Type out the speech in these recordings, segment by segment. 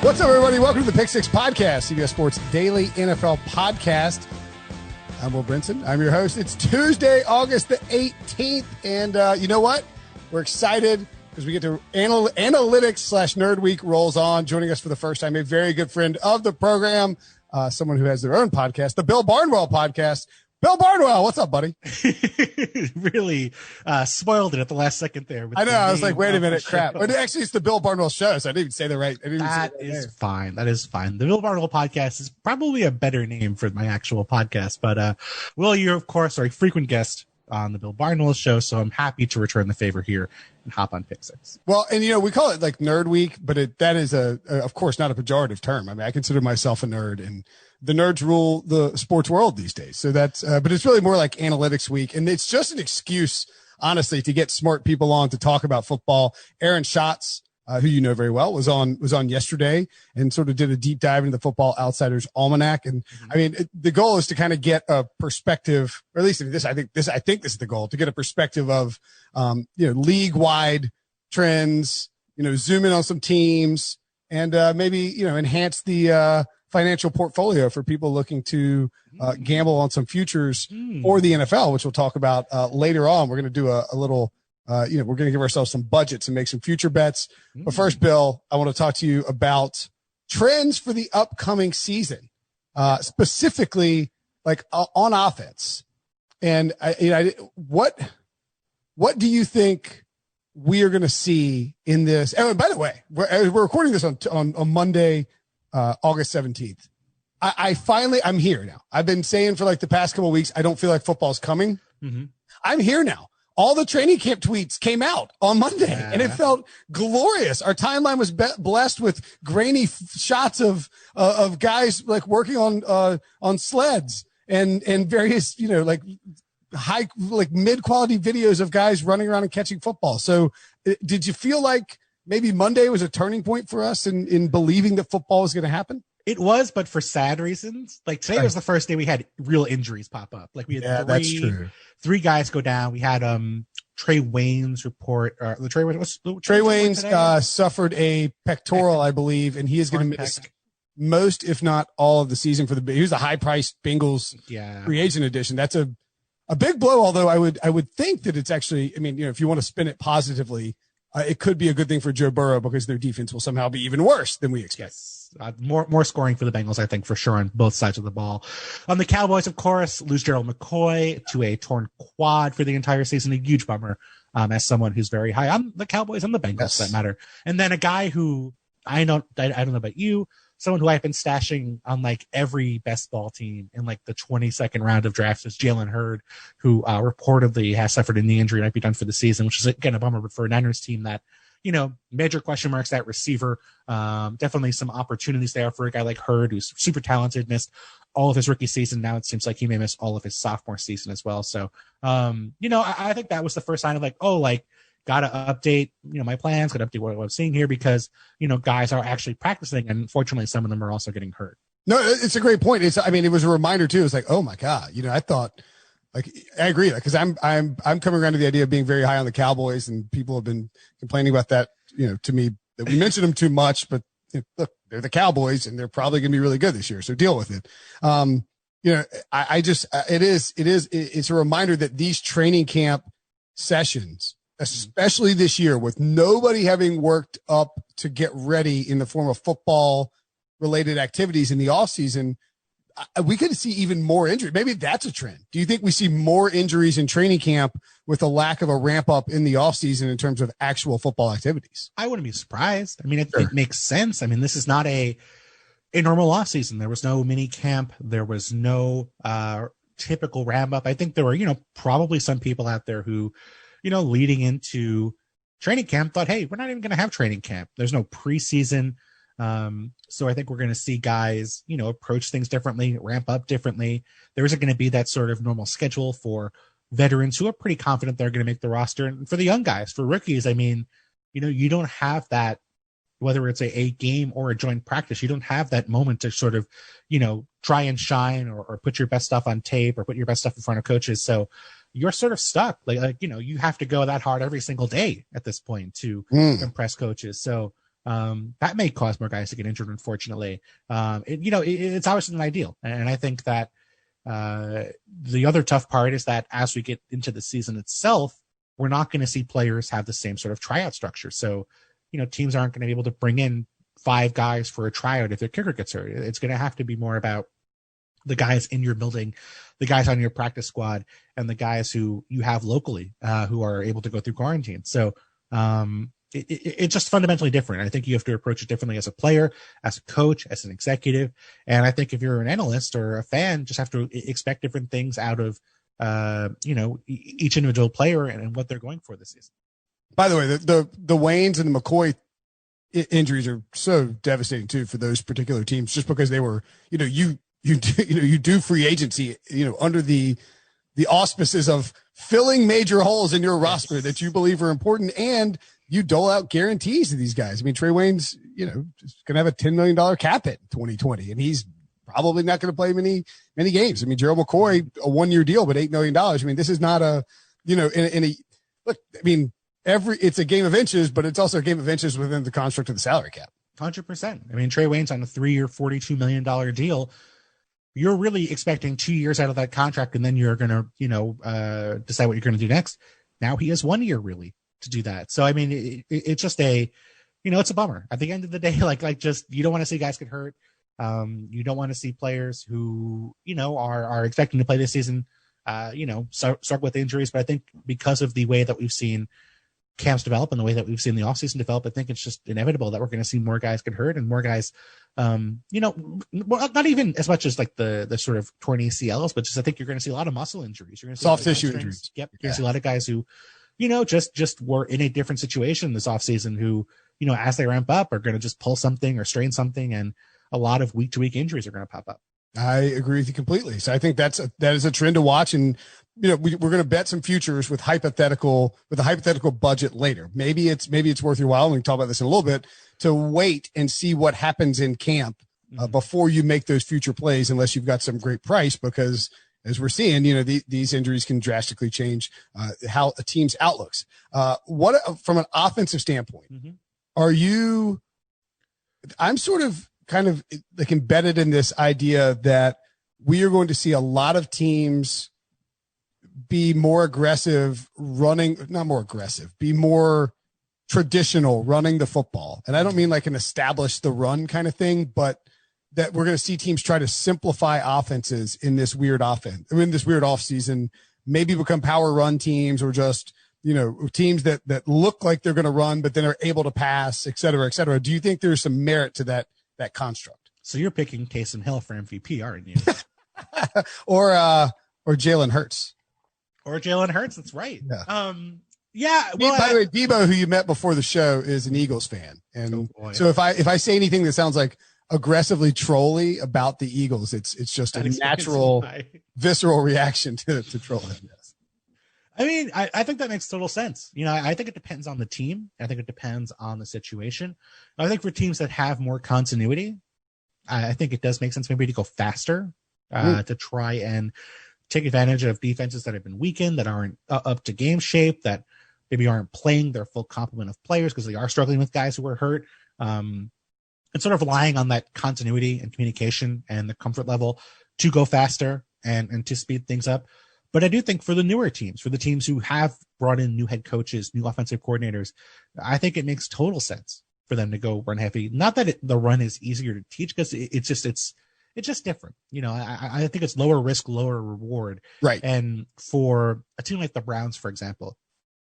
What's up, everybody? Welcome to the Pick Six Podcast, CBS Sports Daily NFL Podcast. I'm Will Brinson. I'm your host. It's Tuesday, August the 18th, and you know what? We're excited because we get to analytics/Nerd Week rolls on. Joining us for the first time, a very good friend of the program, someone who has their own podcast, the Bill Barnwell podcast. Bill Barnwell, what's up, buddy? Really spoiled it at the last second there. I know. I was like, wait a minute, crap. But actually, it's the Bill Barnwell show, so I didn't even say the right. That is fine. That is fine. The Bill Barnwell podcast is probably a better name for my actual podcast. But Will, you of course are a frequent guest on the Bill Barnwell show, so I'm happy to return the favor here and hop on Pick Six. Well, and we call it like Nerd Week, but that is of course not a pejorative term. I mean, I consider myself a nerd, and the nerds rule the sports world these days. So that's, but it's really more like analytics week. And it's just an excuse, honestly, to get smart people on to talk about football. Aaron Schatz, who you know very well, was on yesterday and sort of did a deep dive into the Football Outsiders Almanac. And I mean, the goal is to kind of get a perspective, or at least I think this is the goal, to get a perspective of, league wide trends, zoom in on some teams and, maybe, enhance the, financial portfolio for people looking to gamble on some futures for the NFL, which we'll talk about later on. We're going to do a little, we're going to give ourselves some budgets and make some future bets. But first, Bill, I want to talk to you about trends for the upcoming season, specifically like on offense. And what do you think we are going to see in this? And by the way, we're recording this on Monday, August 17th. I'm here now. I've been saying for like the past couple of weeks, I don't feel like football's coming. I'm here now. All the training camp tweets came out on Monday and it felt glorious. Our timeline was blessed with grainy shots of guys like working on sleds and various, like high, like mid quality videos of guys running around and catching football. So did you feel like maybe Monday was a turning point for us in believing that football was going to happen? It was, but for sad reasons. Like today was the first day we had real injuries pop up. Like we had that's true. 3 guys go down. We had Trey Wayne's report. Trey Wayne's suffered a pectoral, I believe, and he is going to miss most, if not all, of the season for he was a high-priced Bengals free agent edition. That's a big blow. Although I would think that it's actually, I mean, if you want to spin it positively, it could be a good thing for Joe Burrow because their defense will somehow be even worse than we expect. Yes. More scoring for the Bengals, I think, for sure, on both sides of the ball. On the Cowboys, of course, lose Gerald McCoy to a torn quad for the entire season. A huge bummer as someone who's very high on the Cowboys and the Bengals, for that matter. And then a guy who I don't know about you, someone who I've been stashing on like every best ball team in like the 22nd round of drafts is Jalen Hurd, who reportedly has suffered a knee injury and might be done for the season, which is again a bummer. But for a Niners team that, major question marks at receiver, definitely some opportunities there for a guy like Hurd, who's super talented, missed all of his rookie season. Now it seems like he may miss all of his sophomore season as well. So, I think that was the first sign of got to update, my plans, got to update what I'm seeing here because, guys are actually practicing. And unfortunately, some of them are also getting hurt. No, it's a great point. It was a reminder too. It's like, oh my God, I thought I agree because I'm coming around to the idea of being very high on the Cowboys and people have been complaining about that, to me that we mentioned them too much, but look, they're the Cowboys and they're probably going to be really good this year. So deal with it. It's a reminder that these training camp sessions, especially this year with nobody having worked up to get ready in the form of football related activities in the off season, we could see even more injury. Maybe that's a trend. Do you think we see more injuries in training camp with a lack of a ramp up in the off season in terms of actual football activities? I wouldn't be surprised. I mean, it makes sense. I mean, this is not a normal off season. There was no mini camp. There was no typical ramp up. I think there were, probably some people out there who, leading into training camp thought, hey, we're not even going to have training camp. There's no preseason. So I think we're going to see guys, approach things differently, ramp up differently. There isn't going to be that sort of normal schedule for veterans who are pretty confident they're going to make the roster. And for the young guys, for rookies, I mean, you don't have that, whether it's a game or a joint practice, you don't have that moment to sort of, try and shine or put your best stuff on tape or put your best stuff in front of coaches. So you're sort of stuck. Like, you have to go that hard every single day at this point to impress coaches. So, that may cause more guys to get injured, unfortunately. It's obviously not ideal. And I think that the other tough part is that as we get into the season itself, we're not going to see players have the same sort of tryout structure. So, teams aren't going to be able to bring in 5 guys for a tryout if their kicker gets hurt. It's going to have to be more about the guys in your building, the guys on your practice squad, and the guys who you have locally who are able to go through quarantine. So it's just fundamentally different. I think you have to approach it differently as a player, as a coach, as an executive. And I think if you're an analyst or a fan, just have to expect different things out of each individual player and what they're going for this season. By the way, the Waynes and the McCoy injuries are so devastating too for those particular teams, just because they were, you do free agency, under the auspices of filling major holes in your roster that you believe are important, and you dole out guarantees to these guys. I mean, Trey Wayne's, just going to have a $10 million cap hit in 2020, and he's probably not going to play many games. I mean, Gerald McCoy, a 1-year deal, but $8 million. I mean, this is not it's a game of inches, but it's also a game of inches within the construct of the salary cap. 100%. I mean, Trey Wayne's on a 3-year, $42 million deal. You're really expecting 2 years out of that contract, and then you're going to, decide what you're going to do next. Now he has 1 year really to do that. So, I mean, it's just it's a bummer at the end of the day. You don't want to see guys get hurt. You don't want to see players who, are expecting to play this season, struggle with injuries. But I think because of the way that we've seen camps develop and the way that we've seen the offseason develop, I think it's just inevitable that we're going to see more guys get hurt and more guys, not even as much as the sort of torn ACLs, but just I think you're going to see a lot of muscle injuries. You're going to see soft tissue injuries. Yep. You're going to see a lot of guys who, just were in a different situation this offseason who, as they ramp up are going to just pull something or strain something, and a lot of week-to-week injuries are going to pop up. I agree with you completely. So I think that is a trend to watch. And, we're going to bet some futures with a hypothetical budget later. Maybe it's worth your while. And we can talk about this in a little bit, to wait and see what happens in camp before you make those future plays, unless you've got some great price, because as we're seeing, these injuries can drastically change how a team's outlooks. What from an offensive standpoint, I'm sort of kind of like embedded in this idea that we are going to see a lot of teams be more aggressive be more traditional running the football. And I don't mean like an establish the run kind of thing, but that we're going to see teams try to simplify offenses in this weird off season, maybe become power run teams, or just, teams that look like they're going to run, but then are able to pass, et cetera, et cetera. Do you think there's some merit to that construct? So you're picking Taysom Hill for MVP, aren't you? or Jalen Hurts. Or Jalen Hurts. That's right. Yeah. Well, by the way, Debo, who you met before the show, is an Eagles fan, and so if I say anything that sounds like aggressively trolly about the Eagles, it's just a natural, visceral reaction to trolling. Yes. I mean, I think that makes total sense. I think it depends on the team. I think it depends on the situation. I think for teams that have more continuity, I think it does make sense maybe to go faster, to try and take advantage of defenses that have been weakened, that aren't up to game shape, that maybe aren't playing their full complement of players because they are struggling with guys who are hurt. And sort of relying on that continuity and communication and the comfort level to go faster and to speed things up. But I do think for the newer teams, for the teams who have brought in new head coaches, new offensive coordinators, I think it makes total sense for them to go run heavy. Not that the run is easier to teach, because it's just different. I think it's lower risk, lower reward. Right. And for a team like the Browns, for example,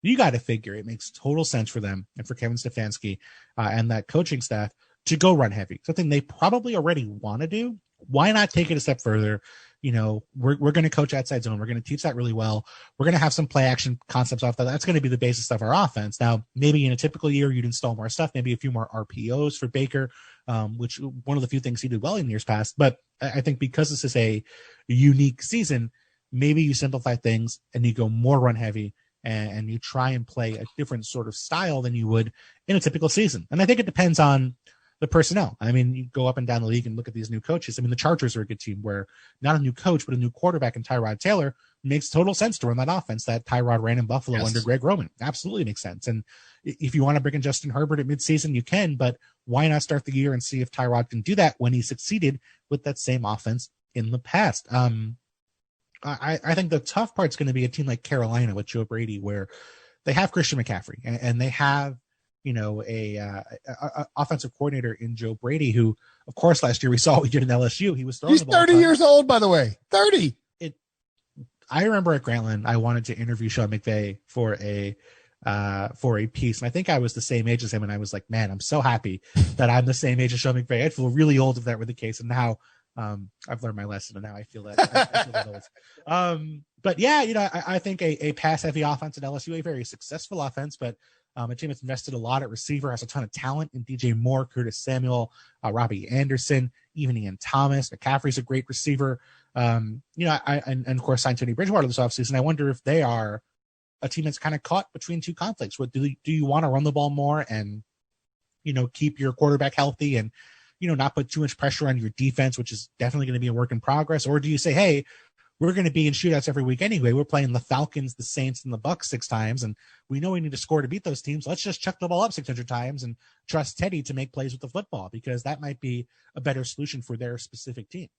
you got to figure it makes total sense for them and for Kevin Stefanski and that coaching staff to go run heavy. Something they probably already want to do. Why not take it a step further? We're going to coach outside zone. We're going to teach that really well. We're going to have some play action concepts off that. That's going to be the basis of our offense. Now, maybe in a typical year, you'd install more stuff, maybe a few more RPOs for Baker, which one of the few things he did well in years past. But I think because this is a unique season, maybe you simplify things and you go more run heavy and you try and play a different sort of style than you would in a typical season. And I think it depends on the personnel. I mean, you go up and down the league and look at these new coaches. I mean, the Chargers are a good team where not a new coach, but a new quarterback in Tyrod Taylor makes total sense to run that offense that Tyrod ran in Buffalo under Greg Roman. Absolutely makes sense. And if you want to bring in Justin Herbert at midseason, you can, but why not start the year and see if Tyrod can do that when he succeeded with that same offense in the past? I think the tough part's going to be a team like Carolina with Joe Brady, where they have Christian McCaffrey and they have, a offensive coordinator in Joe Brady, who, of course, last year we saw what he did in LSU. He was throwing the ball. He's 30 years old, by the way. 30. I remember at Grantland, I wanted to interview Sean McVay for a piece, and I think I was the same age as him, and I was like, man, I'm so happy that I'm the same age as Sean McVay. I'd feel really old if that were the case, and now I've learned my lesson, and now I feel that, I feel that old. But yeah, I think a pass-heavy offense at LSU, a very successful offense, but a team that's invested a lot at receiver, has a ton of talent in DJ Moore, Curtis Samuel, Robbie Anderson, even Ian Thomas. McCaffrey's a great receiver. And of course signed Tony Bridgewater this offseason. I wonder if they are a team that's kind of caught between two conflicts. What do you want to run the ball more and, keep your quarterback healthy and, not put too much pressure on your defense, which is definitely going to be a work in progress? Or do you say, hey, we're going to be in shootouts every week anyway. We're playing the Falcons, the Saints, and the Bucs 6 times, and we know we need to score to beat those teams. Let's just chuck the ball up 600 times and trust Teddy to make plays with the football, because that might be a better solution for their specific team.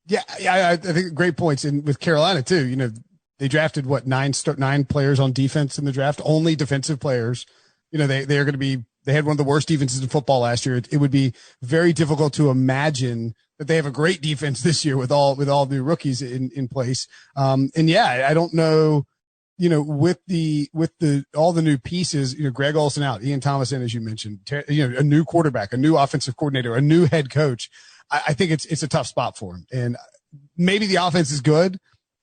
Yeah, I think great points. And with Carolina too, they drafted 9 players on defense in the draft, only defensive players. They are going to be. They had one of the worst defenses in football last year. It would be very difficult to imagine that they have a great defense this year with all new rookies in place. And yeah, I don't know, with all the new pieces, Greg Olsen out, Ian Thomas in, as you mentioned, a new quarterback, a new offensive coordinator, a new head coach. I think it's a tough spot for him. And maybe the offense is good,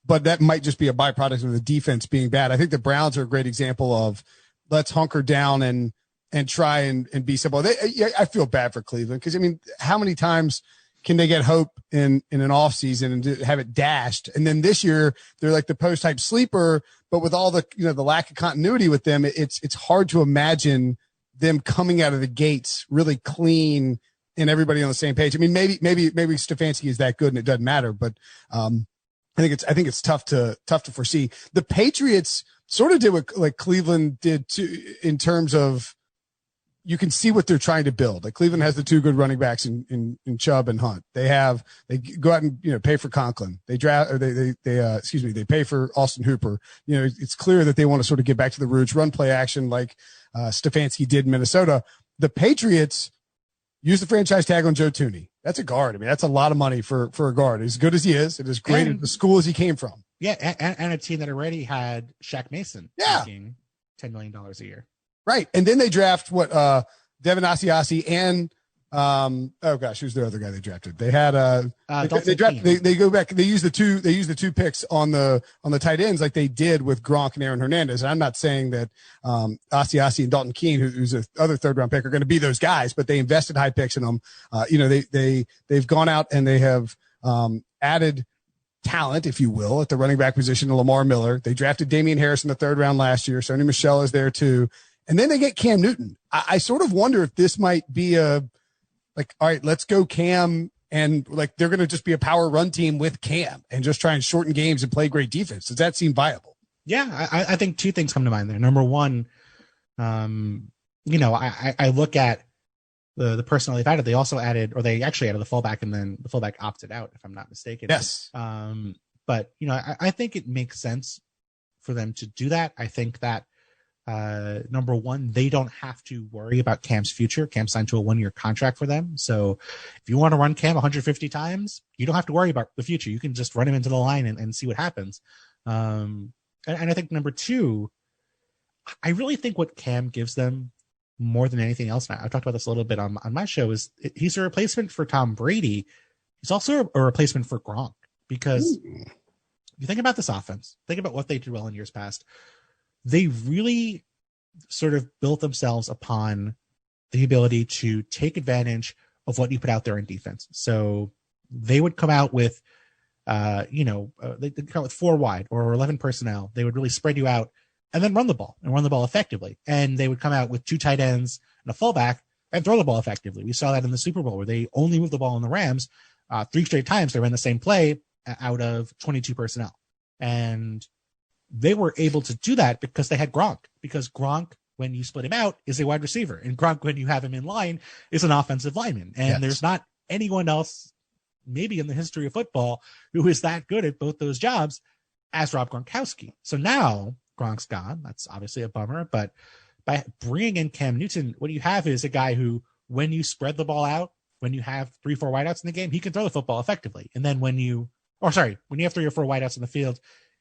but that might just be a byproduct of the defense being bad. I think the Browns are a great example of let's hunker down and try and be simple. I feel bad for Cleveland because, how many times can they get hope in an off season and have it dashed? And then this year they're like the post type sleeper, but with all the, the lack of continuity with them, it's hard to imagine them coming out of the gates really clean and everybody on the same page. Maybe Stefanski is that good and it doesn't matter, but I think it's tough to foresee. The Patriots sort of did what like Cleveland did too, in terms of, you can see what they're trying to build. Like Cleveland has the 2 good running backs in Chubb and Hunt. They go out and, pay for Conklin. They pay for Austin Hooper. It's clear that they want to sort of get back to the roots, run play action like Stefanski did in Minnesota. The Patriots use the franchise tag on Joe Thuney. That's a guard. That's a lot of money for a guard. As good as he is, and as great at the school as he came from. Yeah. And a team that already had Shaq Mason making $10 million a year. Right. And then they draft Devin Asiasi and who's the other guy they drafted? They had they go back, they use the two picks on the tight ends like they did with Gronk and Aaron Hernandez. And I'm not saying that Asiasi and Dalton Keene, who's a other 3rd round pick, are going to be those guys, but they invested high picks in them. They've gone out and they have added talent, if you will, at the running back position to Lamar Miller. They drafted Damian Harris in the 3rd round last year. Sony Michel is there too. And then they get Cam Newton. I sort of wonder if this might be all right, let's go Cam, and they're going to just be a power run team with Cam and just try and shorten games and play great defense. Does that seem viable? Yeah, I think 2 things come to mind there. Number one, I look at the personnel they've added. They also added, or they actually added the fullback, and then the fullback opted out, if I'm not mistaken. Yes. But I think it makes sense for them to do that. I think that number one, they don't have to worry about Cam's future. Cam signed to a 1-year contract for them. So if you want to run Cam 150 times, you don't have to worry about the future. You can just run him into the line and see what happens. And I think number 2, I really think what Cam gives them more than anything else, and I've talked about this a little bit on my show, is he's a replacement for Tom Brady. He's also a replacement for Gronk, because you think about this offense, think about what they did well in years past. They really sort of built themselves upon the ability to take advantage of what you put out there in defense. So they would come out with, they'd come out with 4 wide or 11 personnel. They would really spread you out and then run the ball effectively. And they would come out with 2 tight ends and a fullback and throw the ball effectively. We saw that in the Super Bowl where they only moved the ball in the Rams 3 straight times. They ran the same play out of 22 personnel. And they were able to do that because they had Gronk. Because Gronk, when you split him out, is a wide receiver. And Gronk, when you have him in line, is an offensive lineman. And there's not anyone else, maybe in the history of football, who is that good at both those jobs as Rob Gronkowski. So now Gronk's gone. That's obviously a bummer. But by bringing in Cam Newton, what you have is a guy who, when you spread the ball out, when you have 3-4 wideouts in the game, he can throw the football effectively. And then when you have 3 or 4 wideouts in the field,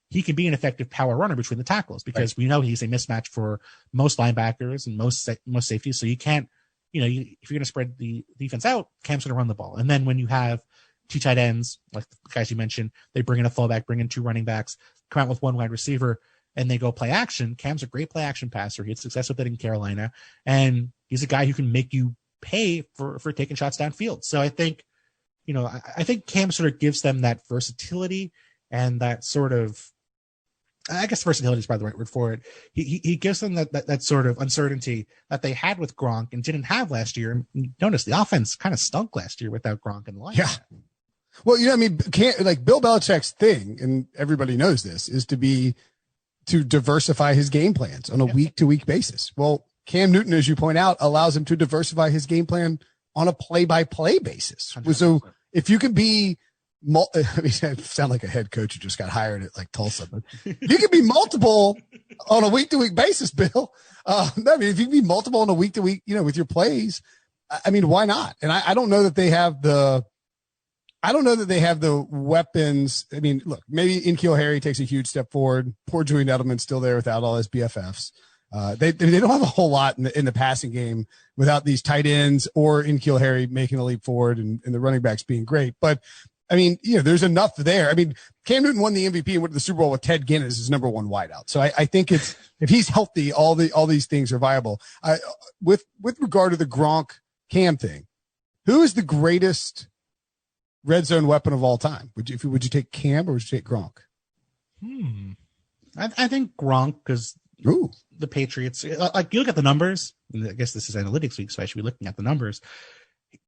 he can be an effective power runner between the tackles because we know he's a mismatch for most linebackers and most safeties. So you can't, if you're going to spread the defense out, Cam's going to run the ball. And then when you have 2 tight ends, like the guys you mentioned, they bring in a fullback, bring in 2 running backs, come out with 1 wide receiver, and they go play action. Cam's a great play action passer. He had success with it in Carolina. And he's a guy who can make you pay for taking shots downfield. So I think, I think Cam sort of gives them that versatility and that sort of, I guess versatility is probably the right word for it. He gives them that sort of uncertainty that they had with Gronk and didn't have last year. And notice the offense kind of stunk last year without Gronk in the line. Yeah. Well, like Bill Belichick's thing, and everybody knows this, is to diversify his game plans on a week-to-week basis. Well, Cam Newton, as you point out, allows him to diversify his game plan on a play-by-play basis. 100%. So if you could be I sound like a head coach who just got hired at like Tulsa, but you can be multiple on a week-to-week basis, Bill. If you can be multiple on a week-to-week, with your plays, why not? And I don't know that they have the weapons. Look, maybe N'Keal Harry takes a huge step forward. Poor Julian Edelman's still there without all his BFFs. They don't have a whole lot in the passing game without these tight ends or N'Keal Harry making a leap forward and the running backs being great. But there's enough there. Cam Newton won the MVP and went to the Super Bowl with Ted Ginn as his number 1 wideout. So I think if he's healthy, all these things are viable. With regard to the Gronk Cam thing, who is the greatest red zone weapon of all time? Would you take Cam or would you take Gronk? I think Gronk, because the Patriots, like you look at the numbers. I guess this is analytics week, so I should be looking at the numbers.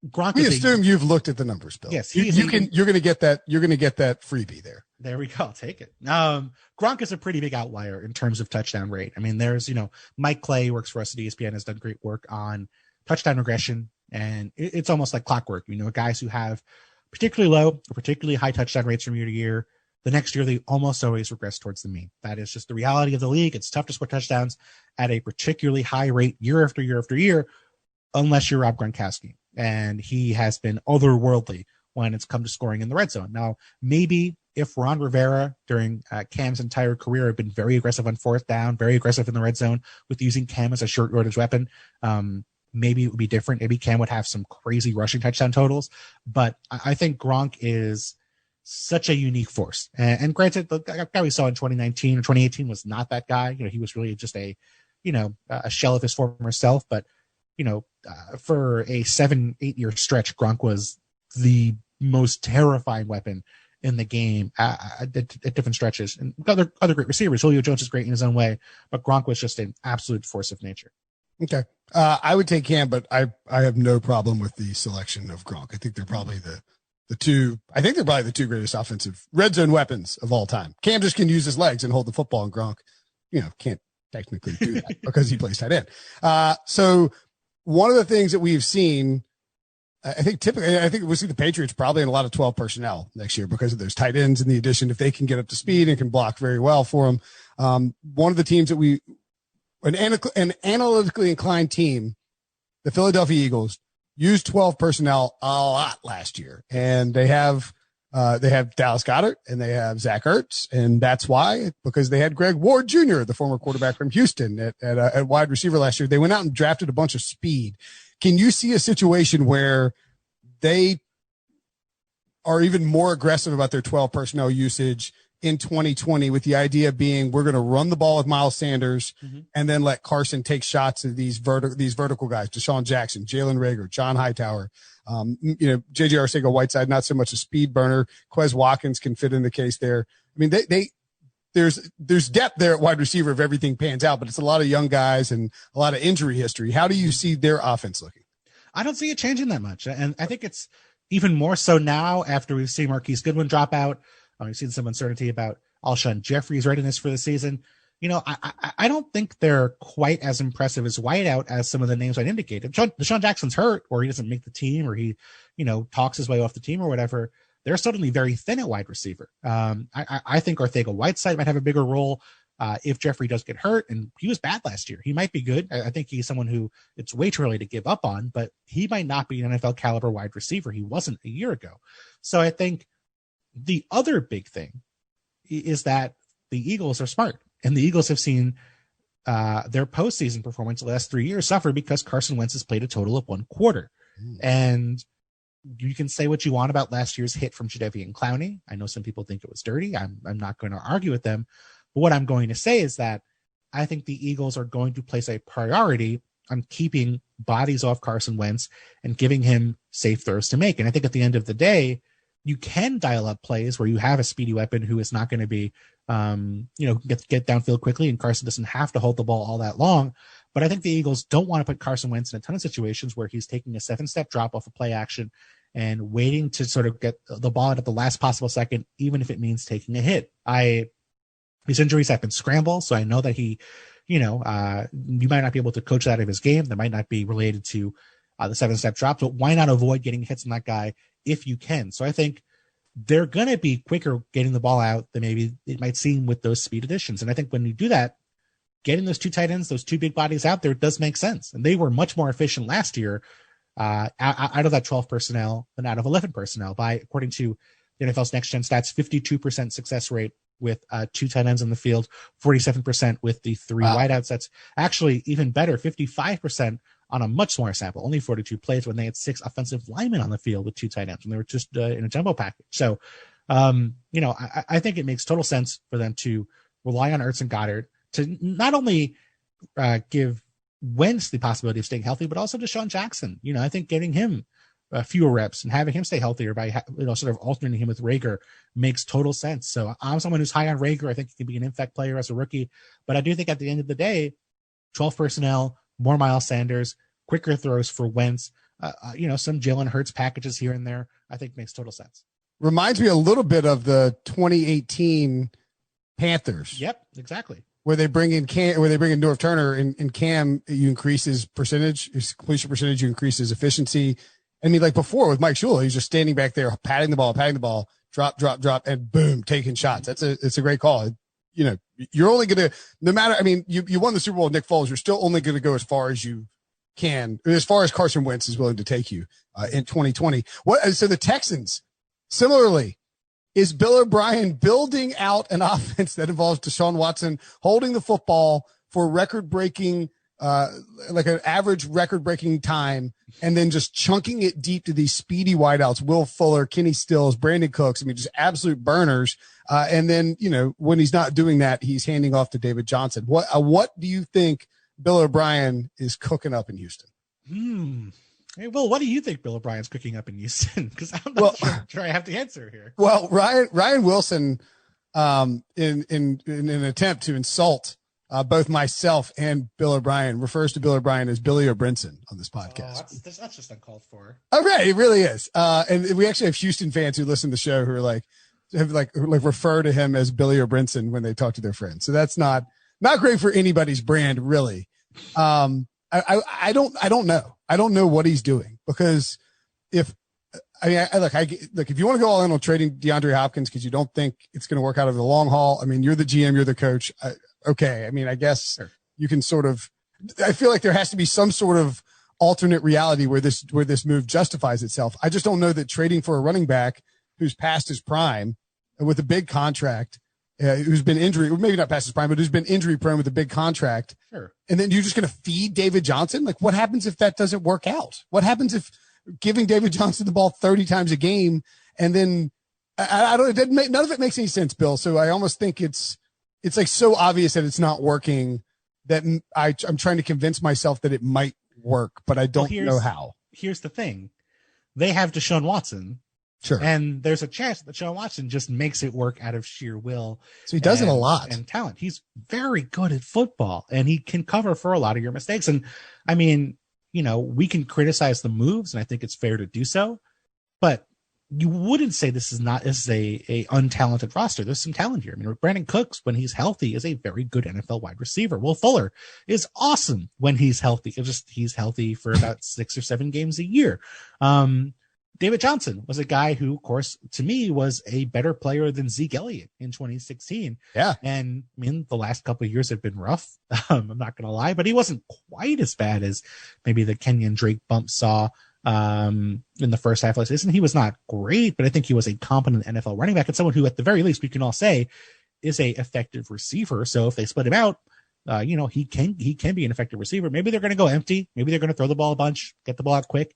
Gronk. We assume you've looked at the numbers, Bill. Yes, you're going to get that. You're going to get that freebie there. There we go. I'll take it. Gronk is a pretty big outlier in terms of touchdown rate. There's Mike Clay works for us at ESPN, has done great work on touchdown regression, and it's almost like clockwork. Guys who have particularly low or particularly high touchdown rates from year to year, the next year they almost always regress towards the mean. That is just the reality of the league. It's tough to score touchdowns at a particularly high rate year after year after year, unless you're Rob Gronkowski. And he has been otherworldly when it's come to scoring in the red zone. Now, maybe if Ron Rivera during Cam's entire career had been very aggressive on 4th down, very aggressive in the red zone with using Cam as a short yardage weapon, maybe it would be different. Maybe Cam would have some crazy rushing touchdown totals. But I think Gronk is such a unique force. And granted, the guy we saw in 2019 or 2018 was not that guy. He was really just a shell of his former self. But for a 7-8 year stretch, Gronk was the most terrifying weapon in the game at different stretches. And other great receivers. Julio Jones is great in his own way, but Gronk was just an absolute force of nature. Okay. I would take Cam, but I have no problem with the selection of Gronk. I think they're probably the two greatest offensive red zone weapons of all time. Cam just can use his legs and hold the football, and Gronk, can't technically do that because he plays tight end. So one of the things that we've seen, I think we'll see the Patriots probably in a lot of 12 personnel next year because of those tight ends and the addition, if they can get up to speed and can block very well for them. One of the teams that an analytically inclined team, the Philadelphia Eagles, used 12 personnel a lot last year, and they have Dallas Goedert and they have Zach Ertz, and that's why, because they had Greg Ward Jr., the former quarterback from Houston, at wide receiver last year. They went out and drafted a bunch of speed. Can you see a situation where they are even more aggressive about their 12 personnel usage in 2020, with the idea being we're going to run the ball with Miles Sanders and then let Carson take shots at these vertical guys, Deshaun Jackson, Jalen Reagor, John Hightower, JJ Arcega-Whiteside, not so much a speed burner. Quez Watkins can fit in the case there. There's depth there at wide receiver if everything pans out, but it's a lot of young guys and a lot of injury history. How do you see their offense looking? I don't see it changing that much. And I think it's even more so now after we've seen Marquise Goodwin drop out. We've seen some uncertainty about Alshon Jeffrey's readiness for the season. I don't think they're quite as impressive as wideout as some of the names I indicated. Deshaun Jackson's hurt, or he doesn't make the team, or he, talks his way off the team or whatever. They're suddenly very thin at wide receiver. I think Arcega-Whiteside might have a bigger role if Jeffrey does get hurt, and he was bad last year. He might be good. I think he's someone who it's way too early to give up on, but he might not be an NFL caliber wide receiver. He wasn't a year ago. So I think the other big thing is that the Eagles are smart, and the Eagles have seen their postseason performance the last 3 years suffer because Carson Wentz has played a total of one quarter. And you can say what you want about last year's hit from Jadeveon Clowney. I know some people think it was dirty. I'm not going to argue with them. But what I'm going to say is that I think the Eagles are going to place a priority on keeping bodies off Carson Wentz and giving him safe throws to make. And I think at the end of the day, you can dial up plays where you have a speedy weapon who is not going to be, get downfield quickly, and Carson doesn't have to hold the ball all that long. But I think the Eagles don't want to put Carson Wentz in a ton of situations where he's taking a 7-step drop off a play action and waiting to sort of get the ball out at the last possible second, even if it means taking a hit. His injuries have been scramble, so I know that he, you might not be able to coach that out of his game. That might not be related to the 7-step drop, but why not avoid getting hits on that guy if you can? So I think they're going to be quicker getting the ball out than maybe it might seem with those speed additions. And I think when you do that, getting those two tight ends, those two big bodies out there does make sense. And they were much more efficient last year out of that 12 personnel than out of 11 personnel by, according to the NFL's Next Gen Stats, 52% success rate with two tight ends in the field, 47% with the three wideouts. That's actually even better, 55% on a much smaller sample, only 42 plays when they had 6 offensive linemen on the field with two tight ends when they were just in a jumbo package. So, I think it makes total sense for them to rely on Ertz and Goddard to not only give Wentz the possibility of staying healthy, but also Deshaun Jackson. I think getting him fewer reps and having him stay healthier by sort of alternating him with Rager makes total sense. So I'm someone who's high on Rager. I think he can be an impact player as a rookie, but I do think at the end of the day, 12 personnel, more Miles Sanders, quicker throws for Wentz, some Jalen Hurts packages here and there, I think makes total sense. Reminds me a little bit of the 2018 Panthers. Yep, exactly. Where they bring in North Turner and Cam, you increase his percentage, his completion percentage, you increase his efficiency. I mean, like before with Mike Shula, he's just standing back there, patting the ball, drop, and boom, taking shots. It's a great call. You're only going to, no matter, I mean, you won the Super Bowl with Nick Foles. You're still only going to go as far as you can, as far as Carson Wentz is willing to take you in 2020. So the Texans, similarly, is Bill O'Brien building out an offense that involves Deshaun Watson holding the football for record-breaking, like an average record-breaking time, and then just chunking it deep to these speedy wideouts, Will Fuller, Kenny Stills, Brandon Cooks. I mean, just absolute burners. And then, when he's not doing that, he's handing off to David Johnson. What do you think Bill O'Brien is cooking up in Houston? Hey, Will, what do you think Bill O'Brien's cooking up in Houston? Because I'm not sure I have the answer here. Well, Ryan Wilson, in an attempt to insult both myself and Bill O'Brien, refers to Bill O'Brien as Billy O'Brinson on this podcast. That's just uncalled for. Okay, it really is. And we actually have Houston fans who listen to the show who are have refer to him as Billy O'Brinson when they talk to their friends. So that's not great for anybody's brand, really. I don't know. I don't know what he's doing, because if you want to go all in on trading DeAndre Hopkins because you don't think it's going to work out over the long haul, I mean, you're the GM, you're the coach. Okay. I mean, I guess you can I feel like there has to be some sort of alternate reality where this move justifies itself. I just don't know that trading for a running back who's past his prime with a big contract, who's been maybe not past his prime, but who's been injury prone with a big contract. Sure. And then you're just going to feed David Johnson? Like, what happens if that doesn't work out? What happens if giving David Johnson the ball 30 times a game and then none of it makes any sense, Bill. So I almost think it's like so obvious that it's not working that I'm trying to convince myself that it might work, but I don't know how. Here's the thing. They have Deshaun Watson. Sure. And there's a chance that Deshaun Watson just makes it work out of sheer will. So he does it a lot. And talent. He's very good at football, and he can cover for a lot of your mistakes. And I mean, we can criticize the moves, and I think it's fair to do so, but you wouldn't say this is a untalented roster. There's some talent here. I mean, Brandon Cooks, when he's healthy, is a very good NFL wide receiver. Will Fuller is awesome when he's healthy. He's healthy for about 6 or 7 games a year. David Johnson was a guy who, of course, to me was a better player than Zeke Elliott in 2016. Yeah. And I mean, the last couple of years have been rough. I'm not going to lie, but he wasn't quite as bad as maybe the Kenyon Drake bump saw in the first half of the season. He was not great, but I think he was a competent NFL running back and someone who, at the very least, we can all say is a effective receiver. So if they split him out, he can be an effective receiver. Maybe they're going to go empty. Maybe they're going to throw the ball a bunch, get the ball out quick.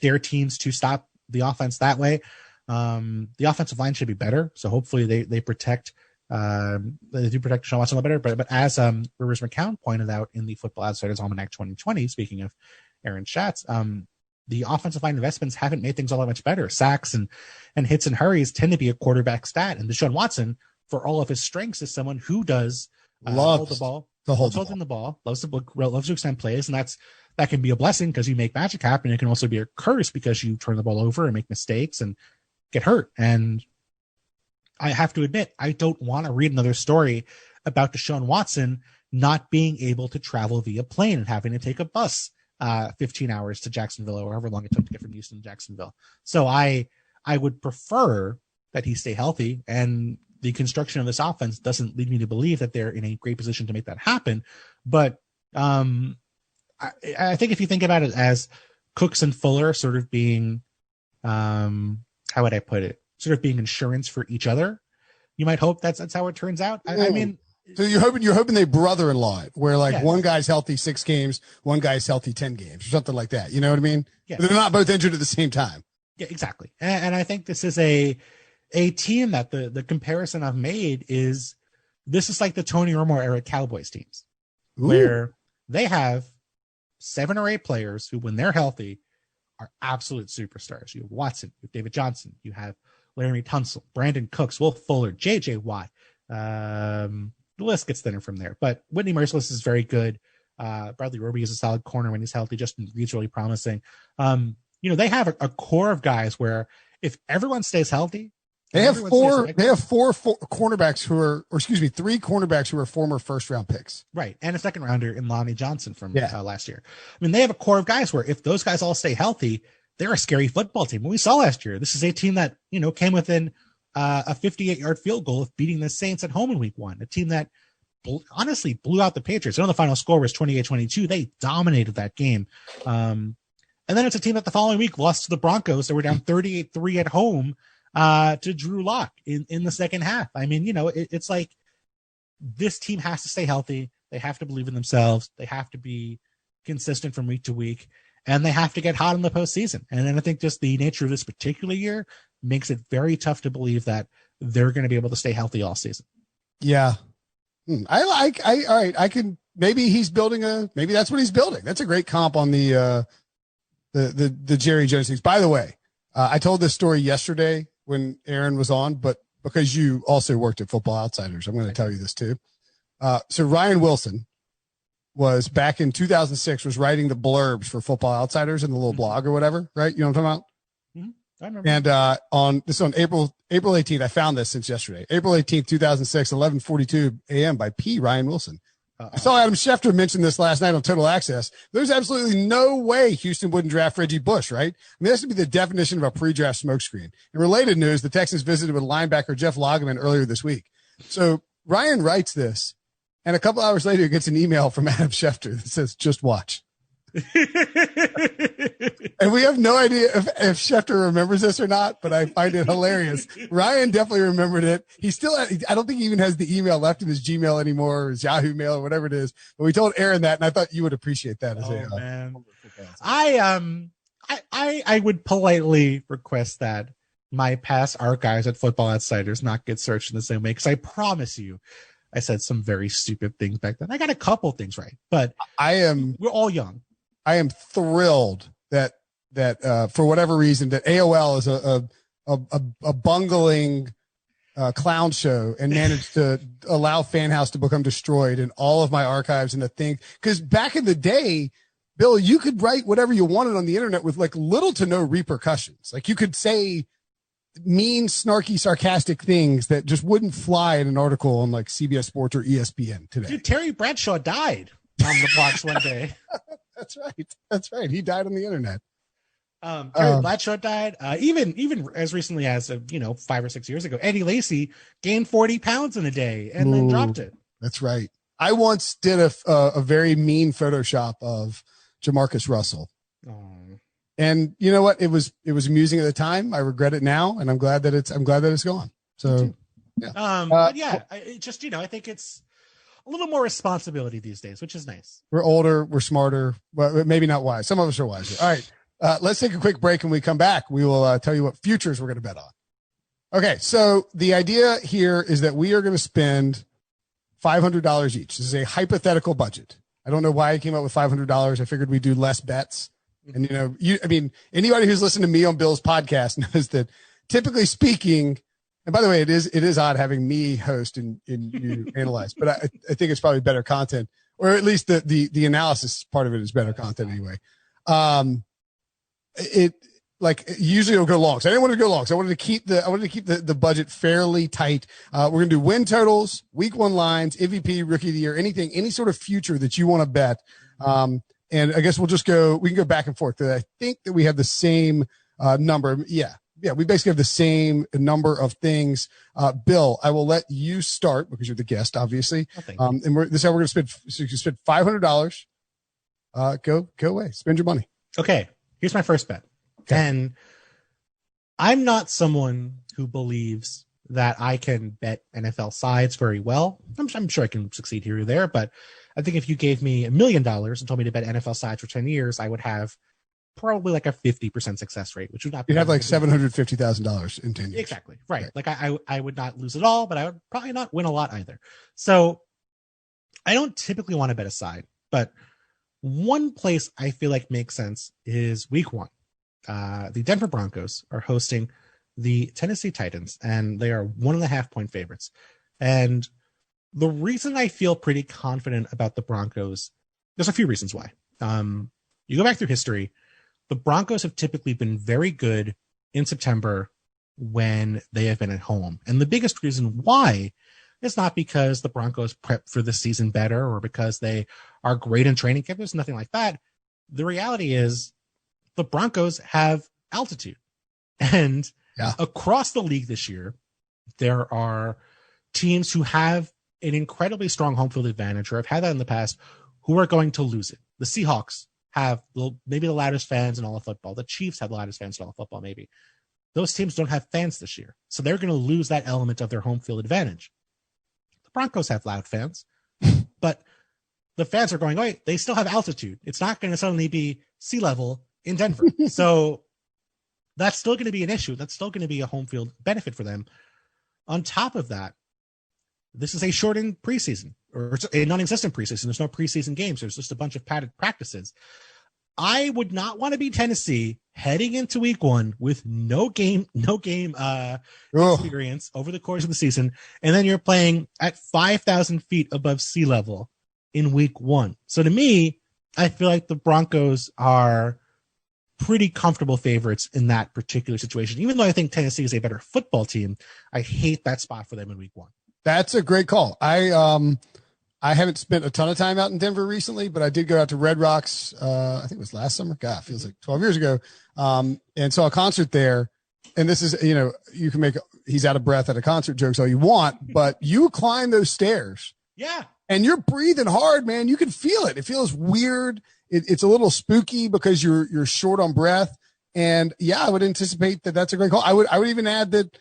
Dare teams to stop the offense that way. The offensive line should be better. So hopefully they protect, they do protect Sean Watson a little better. But as Rivers McCown pointed out in the Football Outsiders Almanac 2020, speaking of Aaron Schatz, the offensive line investments haven't made things all that much better. Sacks and hits and hurries tend to be a quarterback stat. And Deshaun Watson, for all of his strengths, is someone who does hold the ball, holding the ball, loves to extend plays, and that can be a blessing because you make magic happen. It can also be a curse because you turn the ball over and make mistakes and get hurt. And I have to admit, I don't want to read another story about Deshaun Watson not being able to travel via plane and having to take a bus 15 hours to Jacksonville or however long it took to get from Houston to Jacksonville. So I would prefer that he stay healthy, and the construction of this offense doesn't lead me to believe that they're in a great position to make that happen. But I think if you think about it as Cooks and Fuller sort of being, how would I put it? Sort of being insurance for each other, you might hope that's how it turns out. I mean, so you're hoping they brother-in-law it, where one guy's healthy 6 games, one guy's healthy 10 games, or something like that. You know what I mean? Yeah. They're not both injured at the same time. Yeah, exactly. And I think this is a team that the comparison I've made is this is like the Tony Romo era Cowboys teams, where they have 7 or 8 players who, when they're healthy, are absolute superstars. You have Watson, you have David Johnson, you have Laremy Tunsil, Brandon Cooks, Will Fuller, J.J. Watt. The list gets thinner from there. But Whitney Merciless is very good. Bradley Roby is a solid corner when he's healthy. Justin Reed's really promising. They have a core of guys where if everyone stays healthy, they have 3 cornerbacks who are former first-round picks. Right, and a second-rounder in Lonnie Johnson from last year. I mean, they have a core of guys where if those guys all stay healthy, they're a scary football team. When we saw last year, this is a team that, came within a 58-yard field goal of beating the Saints at home in week 1, a team that honestly blew out the Patriots. I know the final score was 28-22. They dominated that game. And then it's a team that the following week lost to the Broncos. They were down 38-3 at home to Drew Lock in the second half. I mean, it's like this team has to stay healthy. They have to believe in themselves. They have to be consistent from week to week, and they have to get hot in the postseason. And then I think just the nature of this particular year makes it very tough to believe that they're going to be able to stay healthy all season. Yeah. All right. I can, maybe that's what he's building. That's a great comp on the Jerry Jones things. By the way, I told this story yesterday when Aaron was on, but because you also worked at Football Outsiders, I'm going to tell you this too. So Ryan Wilson was back in 2006, was writing the blurbs for Football Outsiders in the little blog or whatever, right? You know what I'm talking about? Mm-hmm. I remember. And on April 18th, I found this since yesterday, April 18th, 2006, 11:42 a.m. by P. Ryan Wilson. I saw Adam Schefter mention this last night on Total Access. There's absolutely no way Houston wouldn't draft Reggie Bush, right? I mean, that's to be the definition of a pre-draft smokescreen. In related news, the Texans visited with linebacker Jeff Lageman earlier this week. So Ryan writes this, and a couple hours later, he gets an email from Adam Schefter that says, "Just watch." And we have no idea if Schefter remembers this or not, but I find it hilarious. Ryan definitely remembered it. I don't think he even has the email left in his Gmail anymore, or his Yahoo Mail or whatever it is. But we told Aaron that, and I thought you would appreciate that as man. I would politely request that my past archives at Football Outsiders not get searched in the same way, because I promise you, I said some very stupid things back then. I got a couple things right, but we're all young. I am thrilled that for whatever reason that AOL is a bungling clown show and managed to allow Fan House to become destroyed in all of my archives and the thing. Because back in the day, Bill, you could write whatever you wanted on the internet with like little to no repercussions. Like you could say mean, snarky, sarcastic things that just wouldn't fly in an article on like CBS Sports or ESPN today. Dude, Terry Bradshaw died on the blocks one day. That's right. That's right. He died on the internet. Terry Bradshaw died. Even as recently as 5 or 6 years ago, Eddie Lacy gained 40 pounds in a day and then dropped it. That's right. I once did a very mean Photoshop of Jamarcus Russell. Oh. And you know what? It was amusing at the time. I regret it now, and I'm glad that it's gone. So, yeah. I think it's a little more responsibility these days, which is nice. We're older, we're smarter, but maybe not wise. Some of us are wiser. All right. Let's take a quick break. And when we come back, we will tell you what futures we're going to bet on. Okay. So the idea here is that we are going to spend $500 each. This is a hypothetical budget. I don't know why I came up with $500. I figured we'd do less bets. And, anybody who's listened to me on Bill's podcast knows that typically speaking, and by the way, it is odd having me host and you analyze, but I think it's probably better content, or at least the analysis part of it is better content anyway. Usually it'll go long. So I didn't want to go long. So I wanted to keep the budget fairly tight. We're going to do win totals, week 1 lines, MVP, rookie of the year, any sort of future that you want to bet. And I guess we can go back and forth. I think that we have the same number. Yeah. We basically have the same number of things. Bill, I will let you start because you're the guest, obviously. Oh, and this is how we're going to spend. So you can spend $500. Go away. Spend your money. Okay. Here's my first bet. Okay. And I'm not someone who believes that I can bet NFL sides very well. I'm sure I can succeed here or there, but I think if you gave me $1 million and told me to bet NFL sides for 10 years, I would have probably like a 50% success rate, which would not be. You'd have like $750,000 in 10 years. Exactly. Right. Like I would not lose at all, but I would probably not win a lot either. So I don't typically want to bet a side, but one place I feel like makes sense is week 1. The Denver Broncos are hosting the Tennessee Titans, and they are 1.5 point favorites. And the reason I feel pretty confident about the Broncos, there's a few reasons why. You go back through history, the Broncos have typically been very good in September when they have been at home. And the biggest reason why is not because the Broncos prep for the season better or because they are great in training camp. There's nothing like that. The reality is the Broncos have altitude. And across the league this year, there are teams who have an incredibly strong home field advantage, or have had that in the past, who are going to lose it. The Seahawks have maybe the loudest fans in all of football. The Chiefs have the loudest fans in all of football, maybe. Those teams don't have fans this year. So they're going to lose that element of their home field advantage. The Broncos have loud fans, but the fans are going, oh, they still have altitude. It's not going to suddenly be sea level in Denver. So that's still going to be an issue. That's still going to be a home field benefit for them. On top of that, this is a shortened preseason, or it's a non-existent preseason. There's no preseason games. There's just a bunch of padded practices. I would not want to be Tennessee heading into week 1 with no game experience over the course of the season. And then you're playing at 5,000 feet above sea level in week 1. So to me, I feel like the Broncos are pretty comfortable favorites in that particular situation. Even though I think Tennessee is a better football team, I hate that spot for them in week 1. That's a great call. I haven't spent a ton of time out in Denver recently, but I did go out to Red Rocks. I think it was last summer. God, it feels like 12 years ago. And saw a concert there. And this is, you can make he's out of breath at a concert jokes all you want, but you climb those stairs. Yeah. And you're breathing hard, man. You can feel it. It feels weird. It's a little spooky because you're short on breath. And I would anticipate that that's a great call. I would even add that,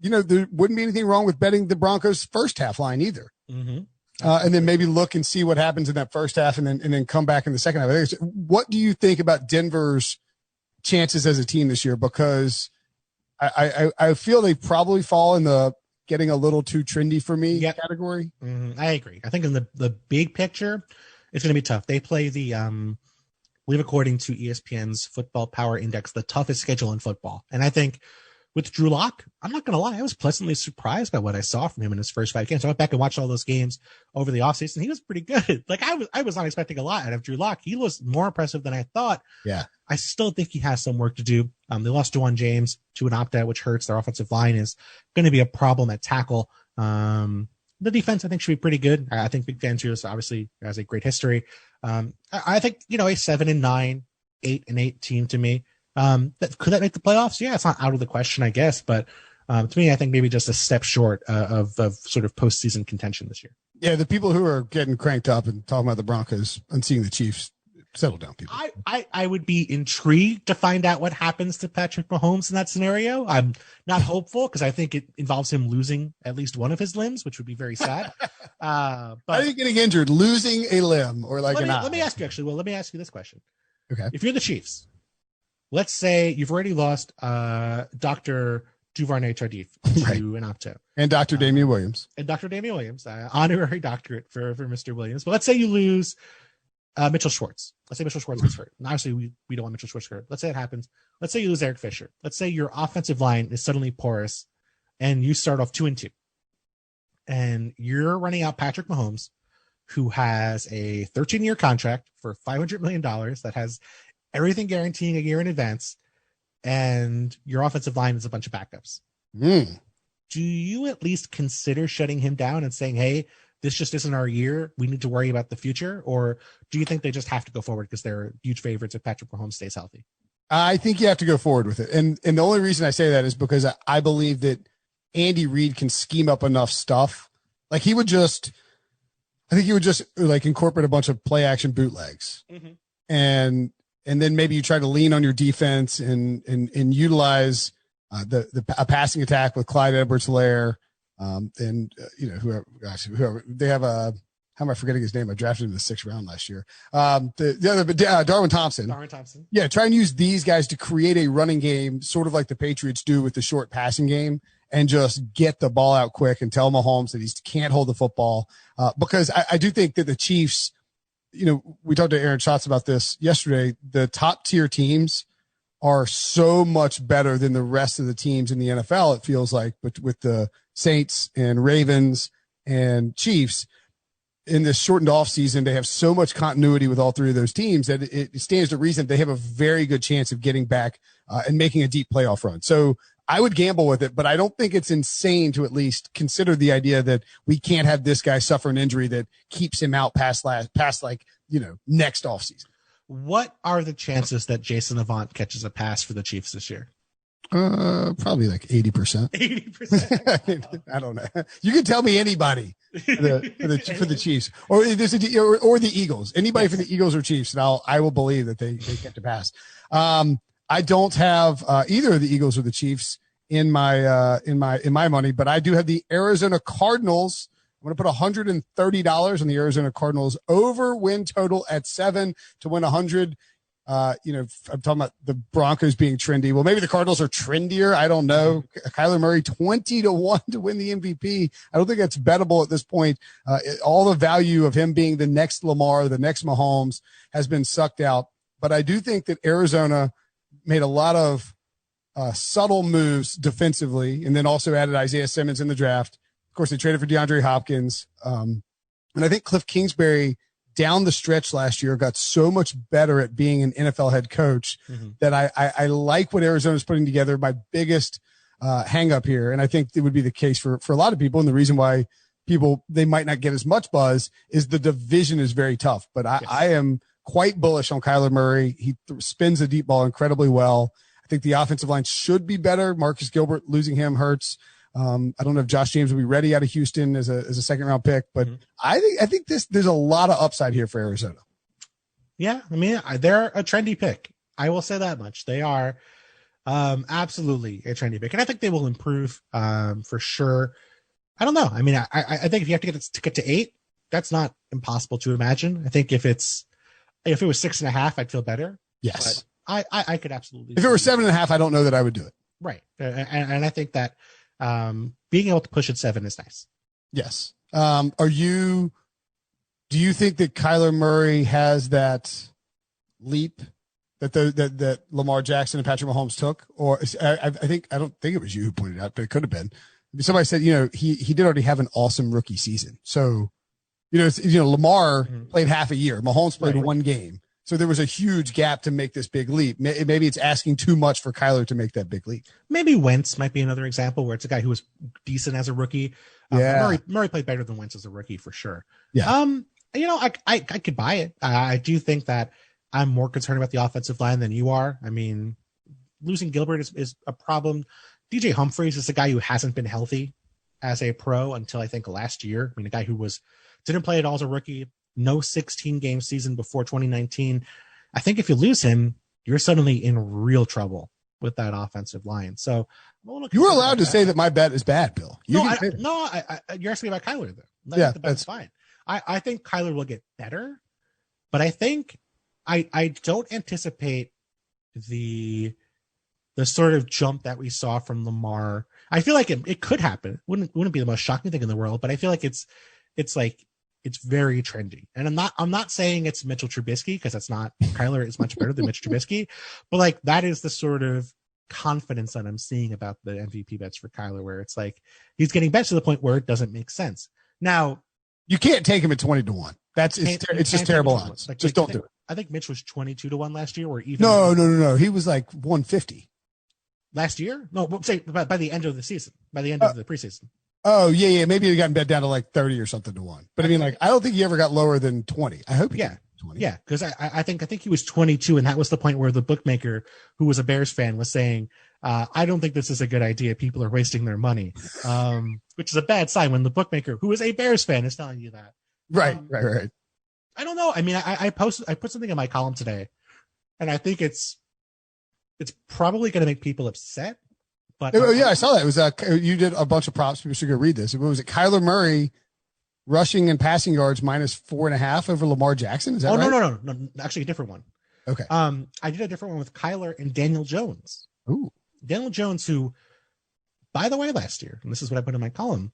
there wouldn't be anything wrong with betting the Broncos first half line either. Mm-hmm. And then maybe look and see what happens in that first half and then come back in the second half. What do you think about Denver's chances as a team this year? Because I feel they probably fall in the getting a little too trendy for me category. Mm-hmm. I agree. I think in the big picture, it's going to be tough. They play the, I believe according to ESPN's Football Power Index, the toughest schedule in football. And I think with Drew Lock, I'm not going to lie, I was pleasantly surprised by what I saw from him in his first 5 games. I went back and watched all those games over the offseason. He was pretty good. Like I was not expecting a lot out of Drew Lock. He was more impressive than I thought. Yeah. I still think he has some work to do. They lost Juwan James to an opt-out, which hurts. Their offensive line is going to be a problem at tackle. The defense, I think, should be pretty good. I think Big Fangio obviously has a great history. I think, a 7-9, 8-8 team to me. Could that make the playoffs? Yeah, it's not out of the question, I guess. But to me, I think maybe just a step short of sort of postseason contention this year. Yeah, the people who are getting cranked up and talking about the Broncos and seeing the Chiefs, settle down, people. I would be intrigued to find out what happens to Patrick Mahomes in that scenario. I'm not hopeful because I think it involves him losing at least one of his limbs, which would be very sad. But are you getting injured, losing a limb, or like let me ask you actually. Well, let me ask you this question. Okay. If you're the Chiefs, let's say you've already lost Dr. Duvernay Tardif to an opt-out. And Dr. Damian Williams. And Dr. Damian Williams, honorary doctorate for Mr. Williams. But let's say you lose Mitchell Schwartz. Let's say Mitchell Schwartz gets hurt. And obviously, we don't want Mitchell Schwartz hurt. Let's say it happens. Let's say you lose Eric Fisher. Let's say your offensive line is suddenly porous and you start off 2-2. And you're running out Patrick Mahomes, who has a 13-year contract for $500 million that has everything guaranteeing a year in advance, and your offensive line is a bunch of backups. Do you at least consider shutting him down and saying, hey, this just isn't our year, we need to worry about the future? Or do you think they just have to go forward because they're huge favorites if Patrick Mahomes stays healthy? I think you have to go forward with it. And the only reason I say that is because I believe that Andy Reid can scheme up enough stuff. Like I think he would just like incorporate a bunch of play action bootlegs. Mm-hmm. And then maybe you try to lean on your defense and utilize a passing attack with Clyde Edwards-Helaire, whoever they have how am I forgetting his name? I drafted him in the 6th round last year. Darwin Thompson. Yeah, try and use these guys to create a running game, sort of like the Patriots do with the short passing game, and just get the ball out quick and tell Mahomes that he can't hold the football. Because I do think that the Chiefs, we talked to Aaron Schatz about this yesterday. The top tier teams are so much better than the rest of the teams in the NFL, it feels like, but with the Saints and Ravens and Chiefs in this shortened off season, they have so much continuity with all three of those teams that it stands to reason they have a very good chance of getting back and making a deep playoff run. So I would gamble with it, but I don't think it's insane to at least consider the idea that we can't have this guy suffer an injury that keeps him out past next offseason. What are the chances that Jason Avant catches a pass for the Chiefs this year? Probably like 80%. 80%. I don't know. You can tell me anybody for the Chiefs or the Eagles. Anybody for the Eagles or Chiefs, and I will believe that they kept a pass. I don't have either of the Eagles or the Chiefs in my money, but I do have the Arizona Cardinals. I'm going to put $130 on the Arizona Cardinals over win total at 7 to win 100. I'm talking about the Broncos being trendy. Well, maybe the Cardinals are trendier. I don't know. Kyler Murray 20-1 to win the MVP. I don't think that's bettable at this point. All the value of him being the next Lamar, the next Mahomes has been sucked out. But I do think that Arizona made a lot of subtle moves defensively, and then also added Isaiah Simmons in the draft. Of course, they traded for DeAndre Hopkins. And I think Cliff Kingsbury down the stretch last year got so much better at being an NFL head coach that I like what Arizona's putting together. My biggest hang up here, and I think it would be the case for a lot of people, and the reason why they might not get as much buzz is the division is very tough. But I am quite bullish on Kyler Murray. He spins the deep ball incredibly well. I think the offensive line should be better. Marcus Gilbert, losing him hurts. I don't know if Josh James will be ready out of Houston as a 2nd round pick, but I think there's a lot of upside here for Arizona. Yeah. I mean, they're a trendy pick. I will say that much. They are, absolutely a trendy pick, and I think they will improve, for sure. I don't know. I mean, I think if you have to get to 8, that's not impossible to imagine. I think if it was 6.5, I'd feel better. Yes. But I could absolutely. If it were 7.5, I don't know that I would do it. Right. And I think that, being able to push at 7 is nice. Yes. Do you think that Kyler Murray has that leap that Lamar Jackson and Patrick Mahomes took? Or I don't think it was you who pointed it out, but it could have been. Somebody said, he did already have an awesome rookie season. So, Lamar played half a year. Mahomes played one game. So there was a huge gap to make this big leap. Maybe it's asking too much for Kyler to make that big leap. Maybe Wentz might be another example where it's a guy who was decent as a rookie. Murray played better than Wentz as a rookie for sure. Yeah. I could buy it. I do think that I'm more concerned about the offensive line than you are. I mean, losing Gilbert is a problem. DJ Humphries is a guy who hasn't been healthy as a pro until I think last year. I mean, a guy who didn't play at all as a rookie, no 16-game season before 2019. I think if you lose him, you're suddenly in real trouble with that offensive line. So you were allowed to say that my bet is bad, Bill. You're asking me about Kyler though. Yeah, that's fine. I think Kyler will get better, but I think I don't anticipate the sort of jump that we saw from Lamar. I feel like it could happen. Wouldn't be the most shocking thing in the world, but I feel like it's very trendy. And I'm not saying it's Mitchell Trubisky, because that's not. Kyler is much better than Mitch Trubisky, but like that is the sort of confidence that I'm seeing about the MVP bets for Kyler, where it's like he's getting bet to the point where it doesn't make sense. Now you can't take him at 20-1. It's just terrible odds. Just don't do it. I think Mitch was 22-1 last year, or even no. He was like 150 last year. No, we'll say by the end of the season, by the end of the preseason. Oh yeah. Maybe he got bet down to like 30 or something to 1. But I mean, like, I don't think he ever got lower than 20. I hope he got 20. Yeah, because I think he was 22, and that was the point where the bookmaker, who was a Bears fan, was saying, I don't think this is a good idea. People are wasting their money, which is a bad sign when the bookmaker, who is a Bears fan, is telling you that. Right. I don't know. I mean, I put something in my column today, and I think it's probably going to make people upset. But I saw that. It was you did a bunch of props. People should go read this. What was it? Kyler Murray rushing and passing yards -4.5 over Lamar Jackson. Is that right? No. Actually, a different one. Okay. I did a different one with Kyler and Daniel Jones. Ooh. Daniel Jones, who, by the way, last year, and this is what I put in my column,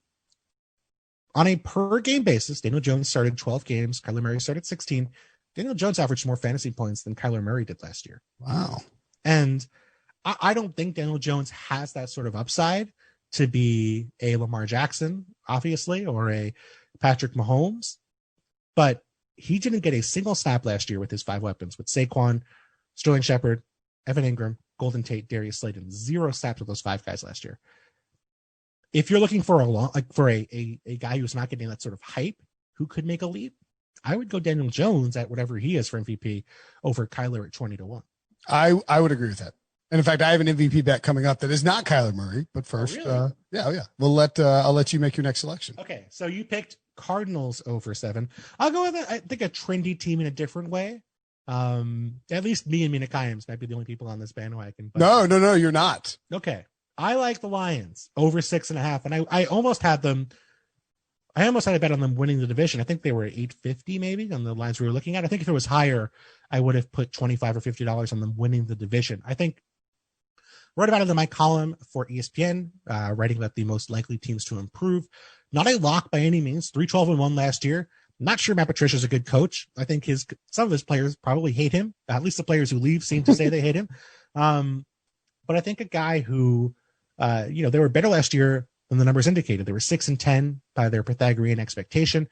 on a per game basis, Daniel Jones started 12 games. Kyler Murray started 16. Daniel Jones averaged more fantasy points than Kyler Murray did last year. Wow. And I don't think Daniel Jones has that sort of upside to be a Lamar Jackson, obviously, or a Patrick Mahomes. But he didn't get a single snap last year with his 5 weapons, with Saquon, Sterling Shepard, Evan Ingram, Golden Tate, Darius Slayton. 0 snaps with those 5 guys last year. If you're looking for a guy who's not getting that sort of hype, who could make a leap, I would go Daniel Jones at whatever he is for MVP over Kyler at 20-1. I would agree with that. And in fact, I have an MVP bet coming up that is not Kyler Murray. But first, really? I'll let you make your next selection. Okay, so you picked Cardinals over 7. I'll go with I think a trendy team in a different way. At least me and Mina Kimes might be the only people on this bandwagon. But... No, you're not. Okay, I like the Lions over 6.5, and I almost had them. I almost had a bet on them winning the division. I think they were at 850 maybe on the lines we were looking at. I think if it was higher, I would have put $25 or $50 on them winning the division. I think wrote about it in my column for ESPN, writing about the most likely teams to improve. Not a lock by any means. 3-12-1 last year. Not sure Matt Patricia's a good coach. I think some of his players probably hate him. At least the players who leave seem to say they hate him. But I think a guy who, they were better last year than the numbers indicated. They were 6-10 by their Pythagorean expectation.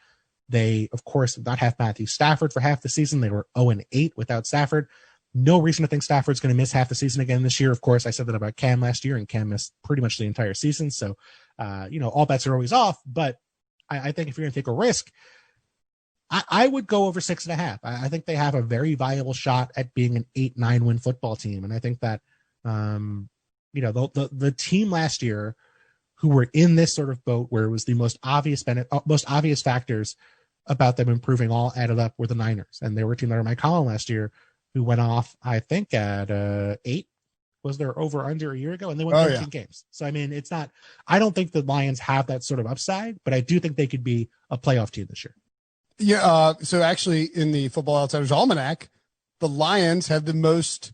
They, of course, did not have Matthew Stafford for half the season. They were 0-8 without Stafford. No reason to think Stafford's going to miss half the season again this year. Of course, I said that about Cam last year, and Cam missed pretty much the entire season. So, all bets are always off. But I think if you're going to take a risk, I would go over 6.5. I think they have a very viable shot at being an 8-9 win football team. And I think that, the team last year who were in this sort of boat where it was the most obvious factors about them improving all added up were the Niners. And they were a team that were in my column last year who went off, I think, at 8 was their over under a year ago, and they won 13 games. So, I mean, it's not, I don't think the Lions have that sort of upside, but I do think they could be a playoff team this year. Yeah. So actually in the Football Outsiders Almanac, the Lions have the most,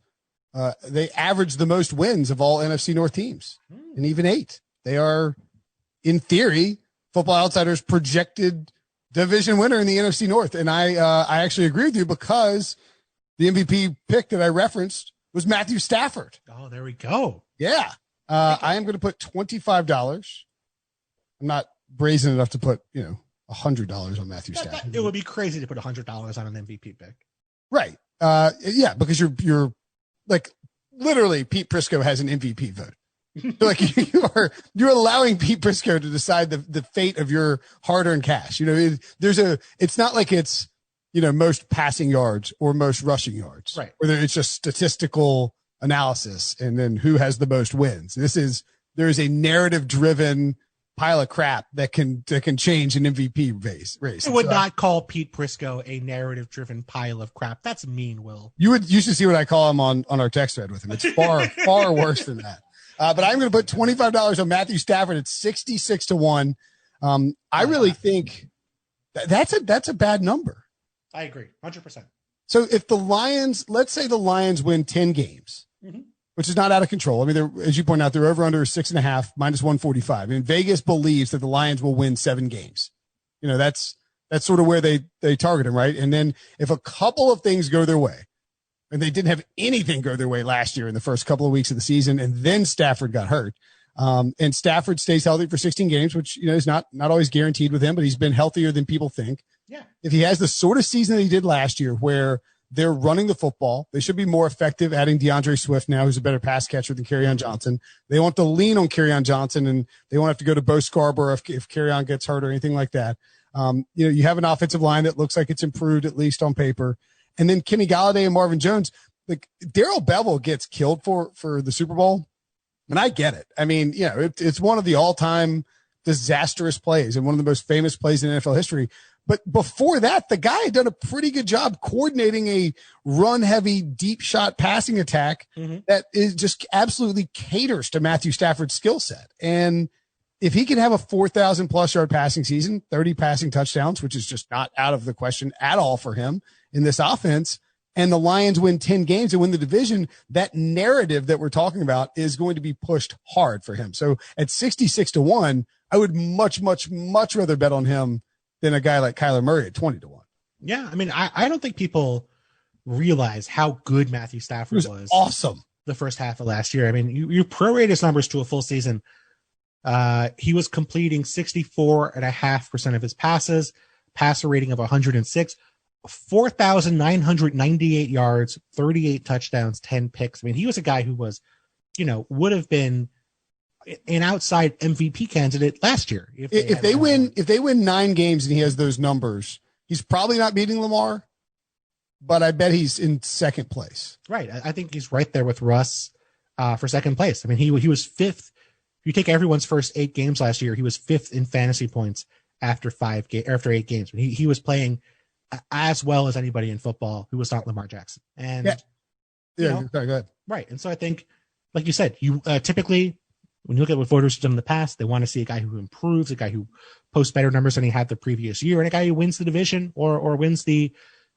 they average the most wins of all NFC North teams, and even 8. They are, in theory, Football Outsiders projected division winner in the NFC North. And I actually agree with you because the MVP pick that I referenced was Matthew Stafford. Oh, there we go. Yeah. I am going to put $25. I'm not brazen enough to put, $100 on Matthew Stafford. It would be crazy to put $100 on an MVP pick. Right. Yeah, because you're like literally Pete Prisco has an MVP vote. Like you're allowing Pete Prisco to decide the fate of your hard-earned cash. It's not like it's, most passing yards or most rushing yards. Right. Whether it's just statistical analysis and then who has the most wins. There is a narrative driven pile of crap that can change an MVP race. I would not call Pete Prisco a narrative driven pile of crap. That's mean, Will. You should see what I call him on our text thread with him. It's far worse than that. But I'm going to put $25 on Matthew Stafford at 66-1. I really think that's a bad number. I agree. 100%. So if let's say the Lions win 10 games, which is not out of control. I mean, as you point out, they're over under 6.5 minus 145. I mean, Vegas believes that the Lions will win 7 games. That's sort of where they target them, right? And then if a couple of things go their way, and they didn't have anything go their way last year in the first couple of weeks of the season, and then Stafford got hurt. And Stafford stays healthy for 16 games, which, is not always guaranteed with him, but he's been healthier than people think. Yeah. If he has the sort of season that he did last year where they're running the football, they should be more effective adding DeAndre Swift now, who's a better pass catcher than Kerryon Johnson. They won't have to lean on Kerryon Johnson, and they won't have to go to Bo Scarborough if Kerryon gets hurt or anything like that. You have an offensive line that looks like it's improved, at least on paper. And then Kenny Galladay and Marvin Jones, like Darrell Bevell gets killed for the Super Bowl. And I get it. I mean, it's one of the all-time disastrous plays and one of the most famous plays in NFL history. But before that, the guy had done a pretty good job coordinating a run-heavy, deep shot passing attack that is just absolutely caters to Matthew Stafford's skill set. And if he can have a 4,000-plus yard passing season, 30 passing touchdowns, which is just not out of the question at all for him in this offense, and the Lions win 10 games and win the division, that narrative that we're talking about is going to be pushed hard for him. So at 66-1, I would much, much, much rather bet on him than a guy like Kyler Murray at 20-1. Yeah. I mean, I don't think people realize how good Matthew Stafford was. Awesome. The first half of last year. I mean, you prorate his numbers to a full season. He was completing 64.5% of his passes, passer rating of 106, 4,998 yards, 38 touchdowns, 10 picks. I mean, he was a guy who was, would have been an outside MVP candidate last year. If they win 9 games and he has those numbers, he's probably not beating Lamar, but I bet he's in second place. Right. I think he's right there with Russ for second place. I mean, he was fifth. If you take everyone's first 8 games last year, he was fifth in fantasy points after 8 games. He was playing as well as anybody in football who was not Lamar Jackson. And go ahead. Right. And so I think, like you said, you typically, when you look at what voters have done in the past, they want to see a guy who improves, a guy who posts better numbers than he had the previous year, and a guy who wins the division or wins the,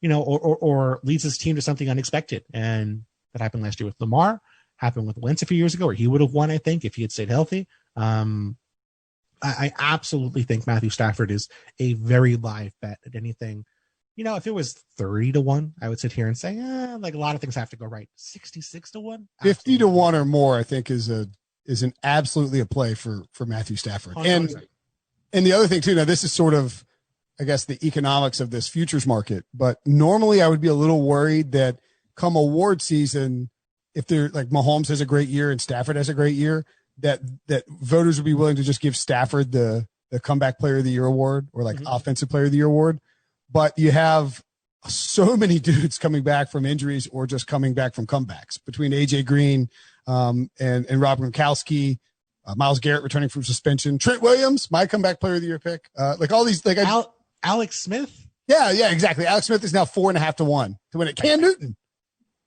or leads his team to something unexpected. And that happened last year with Lamar, happened with Wentz a few years ago, where he would have won, I think, if he had stayed healthy. I absolutely think Matthew Stafford is a very live bet at anything. If it was 30-1, I would sit here and say, like a lot of things have to go right. 66-1, 50-1 or more, I think is an absolutely a play for Matthew Stafford. 100%. And the other thing too, now this is sort of, I guess, the economics of this futures market, but normally I would be a little worried that come award season, if they're like Mahomes has a great year and Stafford has a great year, that voters would be willing to just give Stafford the comeback player of the year award or like offensive player of the year award. But you have so many dudes coming back from injuries or just coming back from comebacks between AJ Green and Rob Gronkowski, Myles Garrett returning from suspension, Trent Williams, my comeback player of the year pick, like all these, like Alex Smith. Yeah, exactly. Alex Smith is now 4.5-1 to win it. Cam Newton.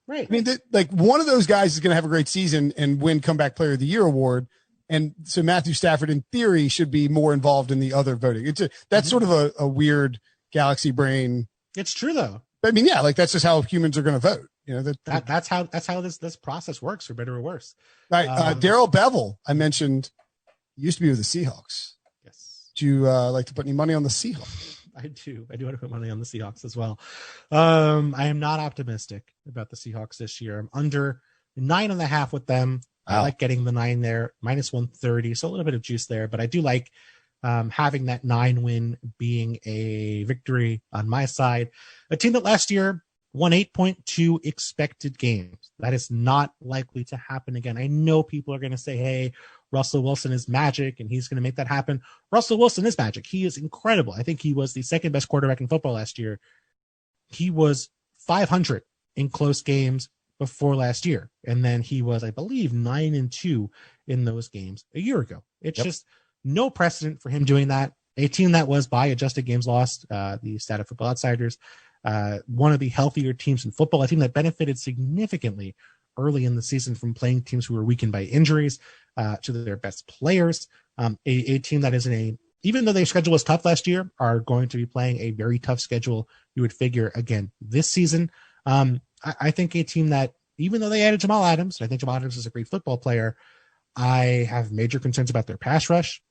Right. I mean, like one of those guys is going to have a great season and win comeback player of the year award. And so Matthew Stafford, in theory, should be more involved in the other voting. That's sort of a weird galaxy brain. It's true though. I mean, yeah, like that's just how humans are going to vote. That's how this process works, for better or worse. Right. Darrell Bevell, I mentioned, used to be with the Seahawks. Yes. Do you like to put any money on the Seahawks? I do want to put money on the Seahawks as well. I am not optimistic about the Seahawks this year. I'm under 9.5 with them. Wow. I like getting the 9 there, minus 130. So a little bit of juice there, but I do like having that 9 win being a victory on my side. A team that last year won 8.2 expected games. That is not likely to happen again. I know people are going to say, hey, Russell Wilson is magic and he's going to make that happen. Russell Wilson is magic. He is incredible. I think he was the second best quarterback in football last year. He was 500 in close games before last year. And then he was, I believe, 9-2 in those games a year ago. It's just no precedent for him doing that. A team that was by adjusted games lost, the Stat of Football Outsiders, one of the healthier teams in football, a team that benefited significantly early in the season from playing teams who were weakened by injuries to their best players. A team that is even though their schedule was tough last year, are going to be playing a very tough schedule, you would figure, again, this season. I think a team that, even though they added Jamal Adams, and I think Jamal Adams is a great football player, I have major concerns about their pass rush,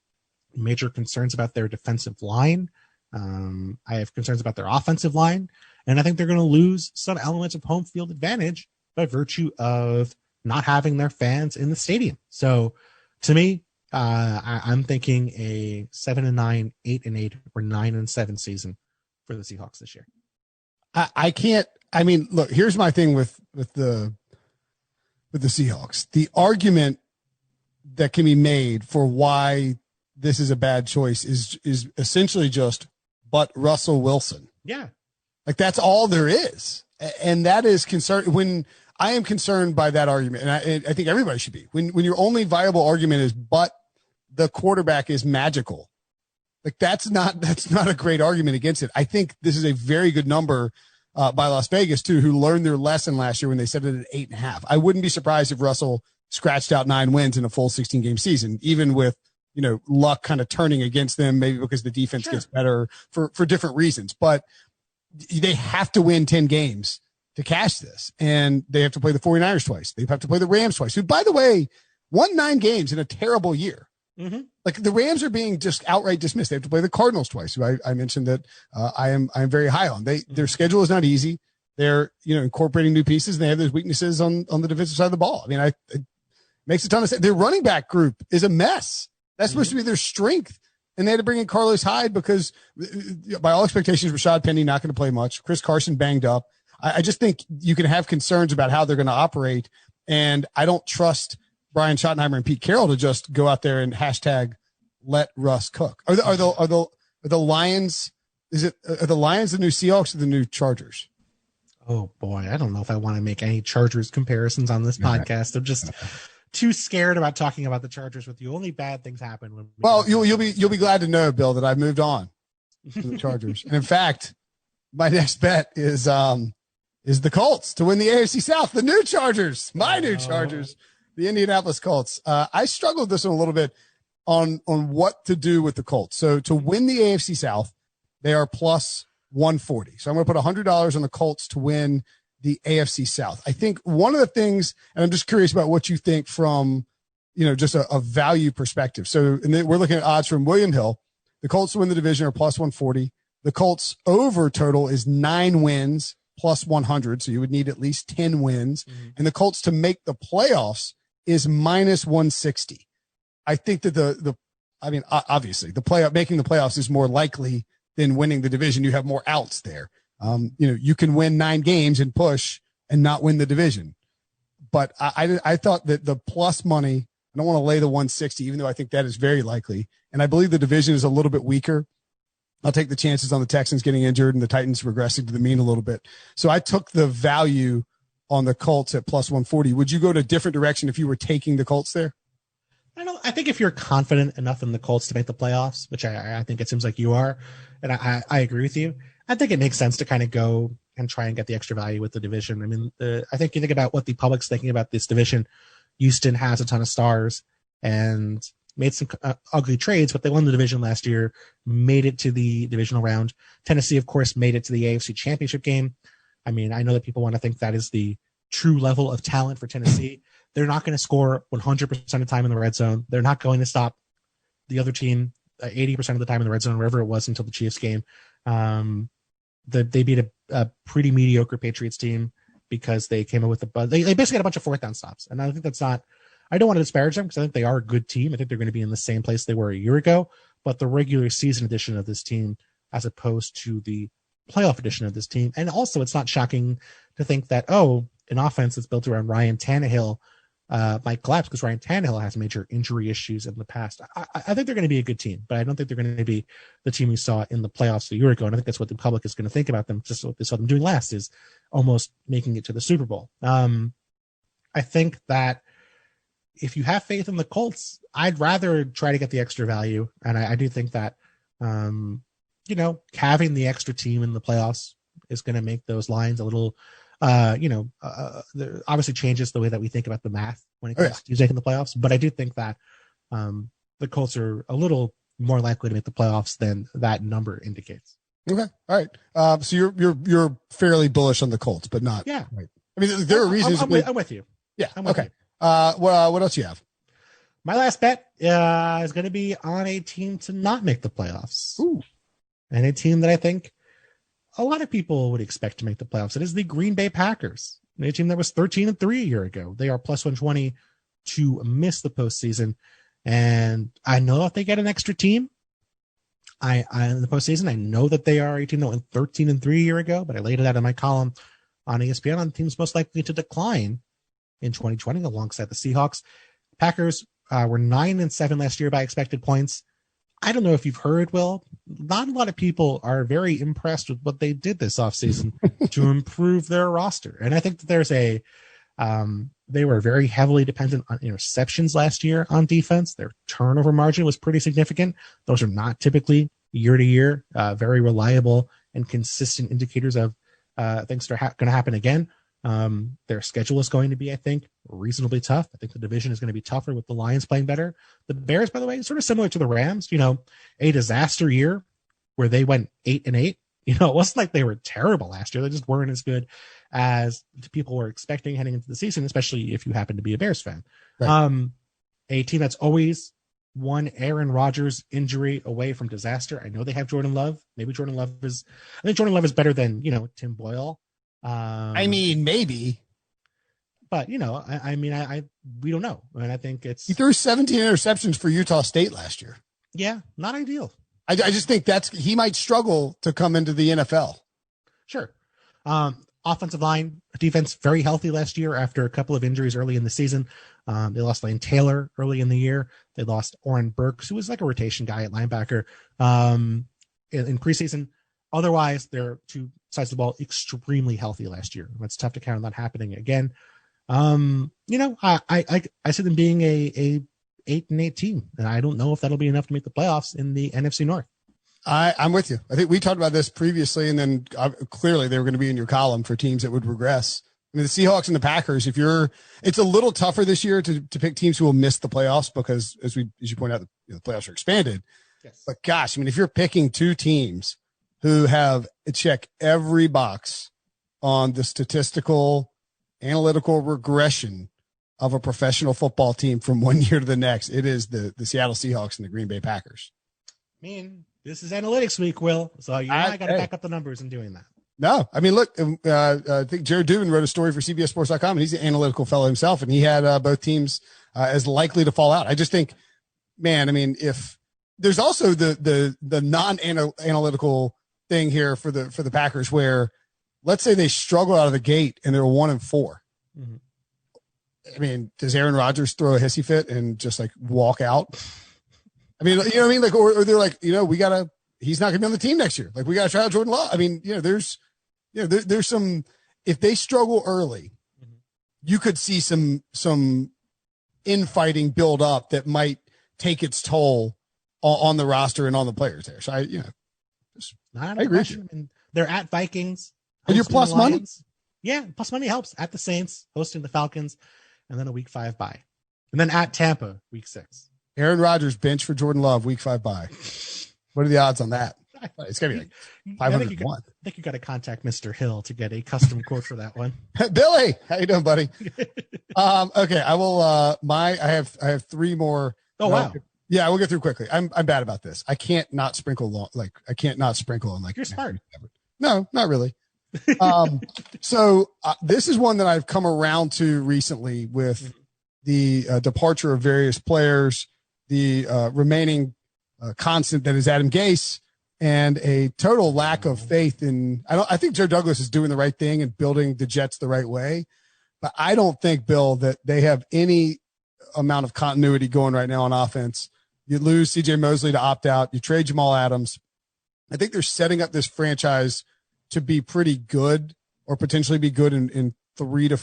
major concerns about their defensive line. I have concerns about their offensive line, and I think they're going to lose some elements of home field advantage by virtue of not having their fans in the stadium. So to me, I'm thinking a 7-9, 8-8, or 9-7 season for the Seahawks this year. Look, here's my thing with the Seahawks. The argument that can be made for why this is a bad choice is essentially just, but Russell Wilson. Yeah. Like, that's all there is. And that is concern. When I am concerned by that argument, and I think everybody should be, when your only viable argument is, but the quarterback is magical. Like, that's not a great argument against it. I think this is a very good number by Las Vegas too, who learned their lesson last year when they set it at 8.5. I wouldn't be surprised if Russell scratched out 9 wins in a full 16 game season, even with, luck kind of turning against them, maybe because the defense gets better for different reasons, but they have to win 10 games to cash this. And they have to play the 49ers twice. They have to play the Rams twice, who, by the way, won 9 games in a terrible year. Mm-hmm. Like, the Rams are being just outright dismissed. They have to play the Cardinals twice, who I mentioned that I am very high on. Their schedule is not easy. They're, incorporating new pieces, and they have those weaknesses on the defensive side of the ball. I mean, it makes a ton of sense. Their running back group is a mess. That's supposed to be their strength. And they had to bring in Carlos Hyde because, by all expectations, Rashad Penny not going to play much. Chris Carson banged up. I just think you can have concerns about how they're going to operate. And I don't trust Brian Schottenheimer and Pete Carroll to just go out there and hashtag let Russ cook. Are the Lions? Are the Lions the new Seahawks or the new Chargers? Oh boy, I don't know if I want to make any Chargers comparisons on this podcast. I'm just too scared about talking about the Chargers with you. Only bad things happen when. Well, you'll be glad to know, Bill, that I've moved on to the Chargers. And in fact, my next bet is the Colts to win the AFC South. The new Chargers, new Chargers, the Indianapolis Colts. I struggled with this one a little bit on what to do with the Colts. So to win the AFC South, they are plus 140. So I'm going to put $100 on the Colts to win the AFC South. I think one of the things, and I'm just curious about what you think from, just a value perspective. So, and then we're looking at odds from William Hill. The Colts to win the division are plus 140. The Colts over total is 9 wins plus 100. So you would need at least 10 wins. Mm-hmm. And the Colts to make the playoffs is minus 160. I think that obviously making the playoffs is more likely than winning the division. You have more outs there. You can win 9 games and push and not win the division. But I thought that the plus money, I don't want to lay the 160, even though I think that is very likely. And I believe the division is a little bit weaker. I'll take the chances on the Texans getting injured and the Titans regressing to the mean a little bit. So I took the value on the Colts at plus 140. Would you go to a different direction if you were taking the Colts there? I think if you're confident enough in the Colts to make the playoffs, which I think it seems like you are, and I agree with you, I think it makes sense to kind of go and try and get the extra value with the division. I mean, I think you think about what the public's thinking about this division. Houston has a ton of stars and made some ugly trades, but they won the division last year, made it to the divisional round. Tennessee, of course, made it to the AFC Championship game. I mean, I know that people want to think that is the true level of talent for Tennessee. They're not going to score 100% of the time in the red zone. They're not going to stop the other team 80% of the time in the red zone, wherever it was until the Chiefs game. They beat a pretty mediocre Patriots team because they came up with they basically had a bunch of fourth down stops. And I think that's not, I don't want to disparage them because I think they are a good team. I think they're going to be in the same place they were a year ago, but the regular season edition of this team, as opposed to the playoff edition of this team. And also it's not shocking to think that, an offense that's built around Ryan Tannehill might collapse because Ryan Tannehill has major injury issues in the past. I think they're going to be a good team, but I don't think they're going to be the team we saw in the playoffs a year ago. And I think that's what the public is going to think about them. Just what they saw them doing last is almost making it to the Super Bowl. I think that if you have faith in the Colts, I'd rather try to get the extra value. And I do think that, having the extra team in the playoffs is going to make those lines a little, obviously changes the way that we think about the math when it comes to taking the playoffs. But I do think that the Colts are a little more likely to make the playoffs than that number indicates. Okay. All right. So you're fairly bullish on the Colts, but not. Yeah. Right. I mean, there are reasons. I'm with you. Yeah. I'm with you. What else you have? My last bet is going to be on a team to not make the playoffs. Ooh. And a team that I think a lot of people would expect to make the playoffs. It is the Green Bay Packers, a team that was 13-3 a year ago. They are plus 120 to miss the postseason. And I know if they get an extra team, I in the postseason, I know that they are a team that went 13-3 a year ago, but I laid it out in my column on ESPN on teams most likely to decline in 2020 alongside the Seahawks. Packers were 9-7 last year by expected points. I don't know if you've heard, Will, not a lot of people are very impressed with what they did this offseason to improve their roster. And I think that there's they were very heavily dependent on interceptions last year on defense. Their turnover margin was pretty significant. Those are not typically year to year, very reliable and consistent indicators of things that are going to happen again. Their schedule is going to be, I think, reasonably tough. I think the division is going to be tougher with the Lions playing better. The Bears, by the way, sort of similar to the Rams, a disaster year where they went 8-8. It wasn't like they were terrible last year. They just weren't as good as people were expecting heading into the season, especially if you happen to be a Bears fan. Right. A team that's always one Aaron Rodgers injury away from disaster. I know they have Jordan Love. Maybe I think Jordan Love is better than, Tim Boyle. Maybe. But, we don't know. And I think he threw 17 interceptions for Utah State last year. Yeah, not ideal. I just think he might struggle to come into the NFL. Sure. Offensive line, defense, very healthy last year after a couple of injuries early in the season. They lost Lane Taylor early in the year. They lost Oren Burks, who was like a rotation guy at linebacker in preseason. Otherwise, they're two sides of the ball extremely healthy last year. It's tough to count on that happening again. I see them being a 8-8 team, and I don't know if that'll be enough to make the playoffs in the NFC North. I'm with you. I think we talked about this previously, and then clearly they were going to be in your column for teams that would regress. I mean, the Seahawks and the Packers, it's a little tougher this year to pick teams who will miss the playoffs because, as you point out, the playoffs are expanded. Yes. But gosh, if you're picking two teams who have check every box on the statistical, analytical regression of a professional football team from one year to the next, it is the Seattle Seahawks and the Green Bay Packers. This is analytics week, Will. So I got to back up the numbers in doing that. No, look, I think Jared Dubin wrote a story for CBSSports.com, and he's an analytical fellow himself, and he had both teams as likely to fall out. I just think, if there's also the non-analytical thing here for the Packers, where let's say they struggle out of the gate and they're 1-4. Mm-hmm. Does Aaron Rodgers throw a hissy fit and just walk out? Or they're like, he's not gonna be on the team next year. We got to try out Jordan Love. There's some, if they struggle early, you could see some infighting build up that might take its toll on the roster and on the players there. So I agree with you. And they're at Vikings. And your plus money? Yeah, plus money helps. At the Saints, hosting the Falcons, and then a week 5 bye. And then at Tampa, week 6. Aaron Rodgers bench for Jordan Love, week 5 bye. What are the odds on that? It's going to be 501. I think you got to contact Mr. Hill to get a custom quote for that one. Billy, how you doing, buddy? Okay, I will. I have 3 more. Oh, wow. Yeah, we'll get through quickly. I'm bad about this. I can't not sprinkle I can't not sprinkle on You're smart. No, not really. So this is one that I've come around to recently with the departure of various players, the remaining constant that is Adam Gase, and a total lack of faith in. I think Joe Douglas is doing the right thing and building the Jets the right way, but I don't think, Bill, that they have any amount of continuity going right now on offense. You lose C.J. Mosley to opt out. You trade Jamal Adams. I think they're setting up this franchise to be pretty good, or potentially be good in 2 to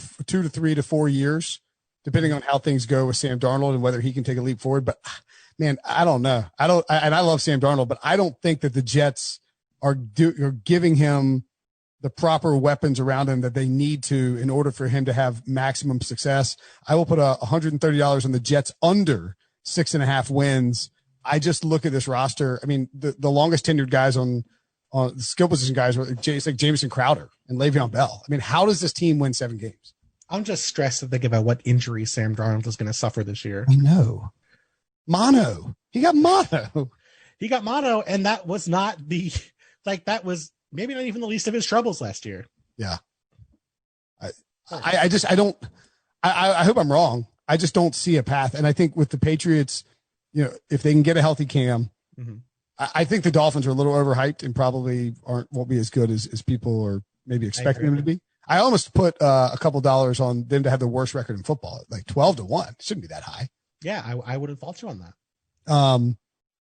3 to 4 years, depending on how things go with Sam Darnold and whether he can take a leap forward. But man, I don't know. And I love Sam Darnold, but I don't think that the Jets are giving him the proper weapons around him that they need to in order for him to have maximum success. I will put $130 on the Jets under 6.5 wins. I just look at this roster. I mean, the longest tenured guys on the skill position guys were like Jamison Crowder and Le'Veon Bell. I mean, how does this team win 7 games? I'm just stressed to think about what injury Sam Darnold is going to suffer this year. I know. Mono. He got mono. And that was not that was maybe not even the least of his troubles last year. Yeah. I hope I'm wrong. I just don't see a path. And I think with the Patriots, if they can get a healthy Cam, I think the Dolphins are a little overhyped and probably won't be as good as people are maybe expecting them to be. I almost put a couple dollars on them to have the worst record in football, like 12-1. It shouldn't be that high. Yeah, I would have thought you on that.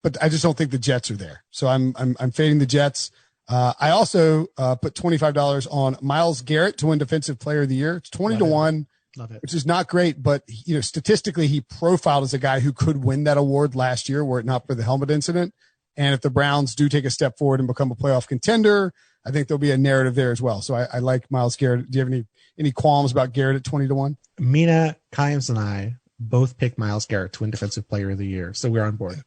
But I just don't think the Jets are there. So I'm fading the Jets. I also put $25 on Myles Garrett to win Defensive Player of the Year. It's 20-1. Love it. Which is not great, but statistically he profiled as a guy who could win that award last year were it not for the helmet incident. And if the Browns do take a step forward and become a playoff contender, I think there'll be a narrative there as well. So I like Myles Garrett. Do you have any qualms about Garrett at 20-1? Mina Kimes and I both picked Myles Garrett to win Defensive Player of the Year, so we're on board.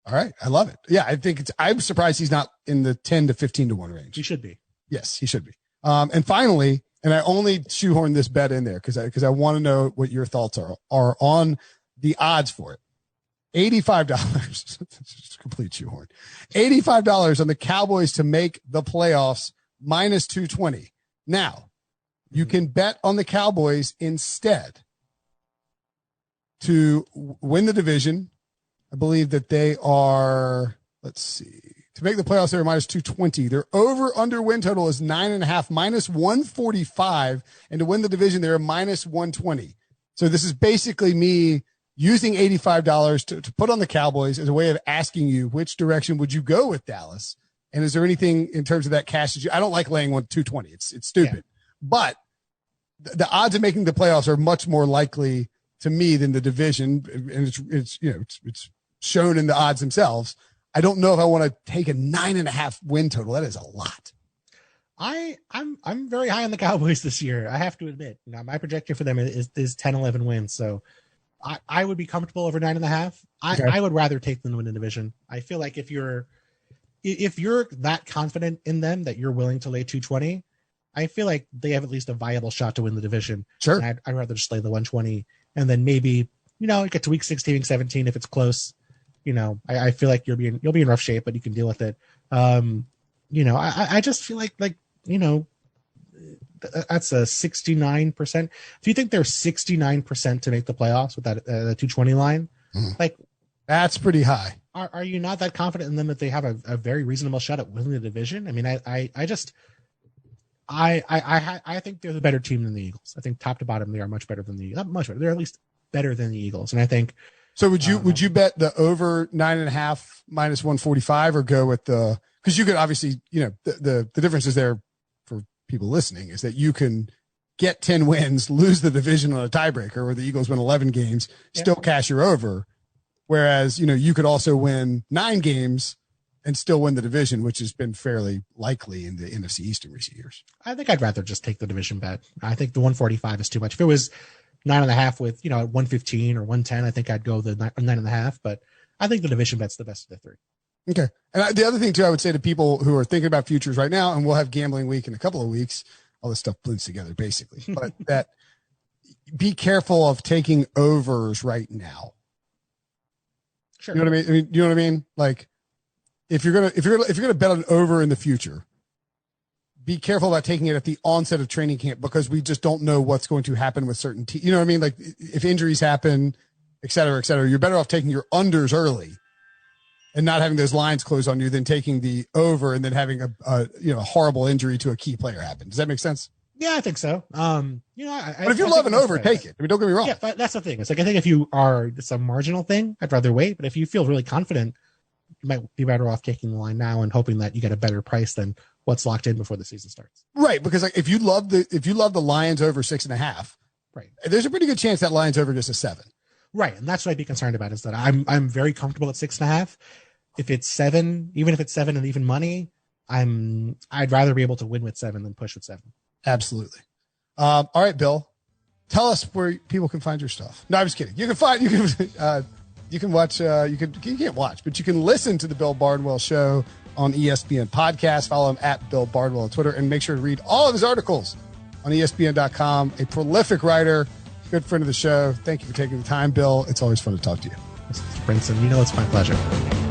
All right, I love it. Yeah, I think I'm surprised he's not in the 10 to 15-1 range. He should be. Yes, he should be. And finally, and I only shoehorn this bet in there because I want to know what your thoughts are on the odds for it. $85. It's a complete shoehorn. $85 on the Cowboys to make the playoffs, minus 220. Now, you can bet on the Cowboys instead to win the division. I believe that they are, to make the playoffs, they're minus 220. Their over-under win total is 9.5, minus 145. And to win the division, they're minus 120. So this is basically me using $85 to put on the Cowboys as a way of asking you which direction would you go with Dallas. And is there anything in terms of that cash that I don't like laying 220. It's stupid. Yeah. But the odds of making the playoffs are much more likely to me than the division. And it's shown in the odds themselves. I don't know if I want to take a 9.5 win total. That is a lot. I'm very high on the Cowboys this year. I have to admit, my projection for them is 10, 11 wins. So I would be comfortable over 9.5. Okay. I would rather take them to win the division. I feel like if you're that confident in them that you're willing to lay 220, I feel like they have at least a viable shot to win the division. Sure. I'd rather just lay the 120 and then maybe, get to week 16, week 17 if it's close. I feel like you'll be in rough shape, but you can deal with it. I just feel like that's a 69%. Do you think they're 69% to make the playoffs with that 220 line? Like, that's pretty high. Are you not that confident in them that they have a very reasonable shot at winning the division? I mean, I think they're the better team than the Eagles. I think top to bottom, they are much better than not much better. They're at least better than the Eagles. And I think, so would you bet the over 9.5 minus 145 or go with because you could obviously, the difference is there for people listening is that you can get 10 wins, lose the division on a tiebreaker where the Eagles win 11 games, still cash your over. Whereas, you could also win 9 games and still win the division, which has been fairly likely in the NFC East in recent years. I think I'd rather just take the division bet. I think the 145 is too much. If it was 9.5 with, 115 or 110, I think I'd go the 9.5, but I think the division bet's the best of the three. Okay. And the other thing too, I would say to people who are thinking about futures right now, and we'll have gambling week in a couple of weeks, all this stuff blends together basically, but that be careful of taking overs right now. Sure. You know what I mean? You know what I mean? Like, if you're gonna bet on over in the future, be careful about taking it at the onset of training camp, because we just don't know what's going to happen with certain teams. You know what I mean? Like, if injuries happen, et cetera, you're better off taking your unders early and not having those lines close on you than taking the over and then having a horrible injury to a key player happen. Does that make sense? Yeah, I think so. But if you're loving over, take it. I mean, don't get me wrong. Yeah, but that's the thing. It's like, I think if you are some marginal thing, I'd rather wait. But if you feel really confident, you might be better off taking the line now and hoping that you get a better price than what's locked in before the season starts. Right, because like if you love the Lions over 6.5, right, there's a pretty good chance that Lions over just a 7. Right, and that's what I'd be concerned about, is that I'm very comfortable at 6.5. If it's 7, even if it's 7 and even money, I'd rather be able to win with 7 than push with 7. Absolutely. All right, Bill, tell us where people can find your stuff. No, I'm just kidding. You can watch, you can't watch, but you can listen to the Bill Barnwell Show on ESPN podcast. Follow him at Bill Barnwell on Twitter, and make sure to read all of his articles on ESPN.com. A prolific writer, good friend of the show. Thank you for taking the time, Bill. It's always fun to talk to you. Mr. Brinson, it's my pleasure.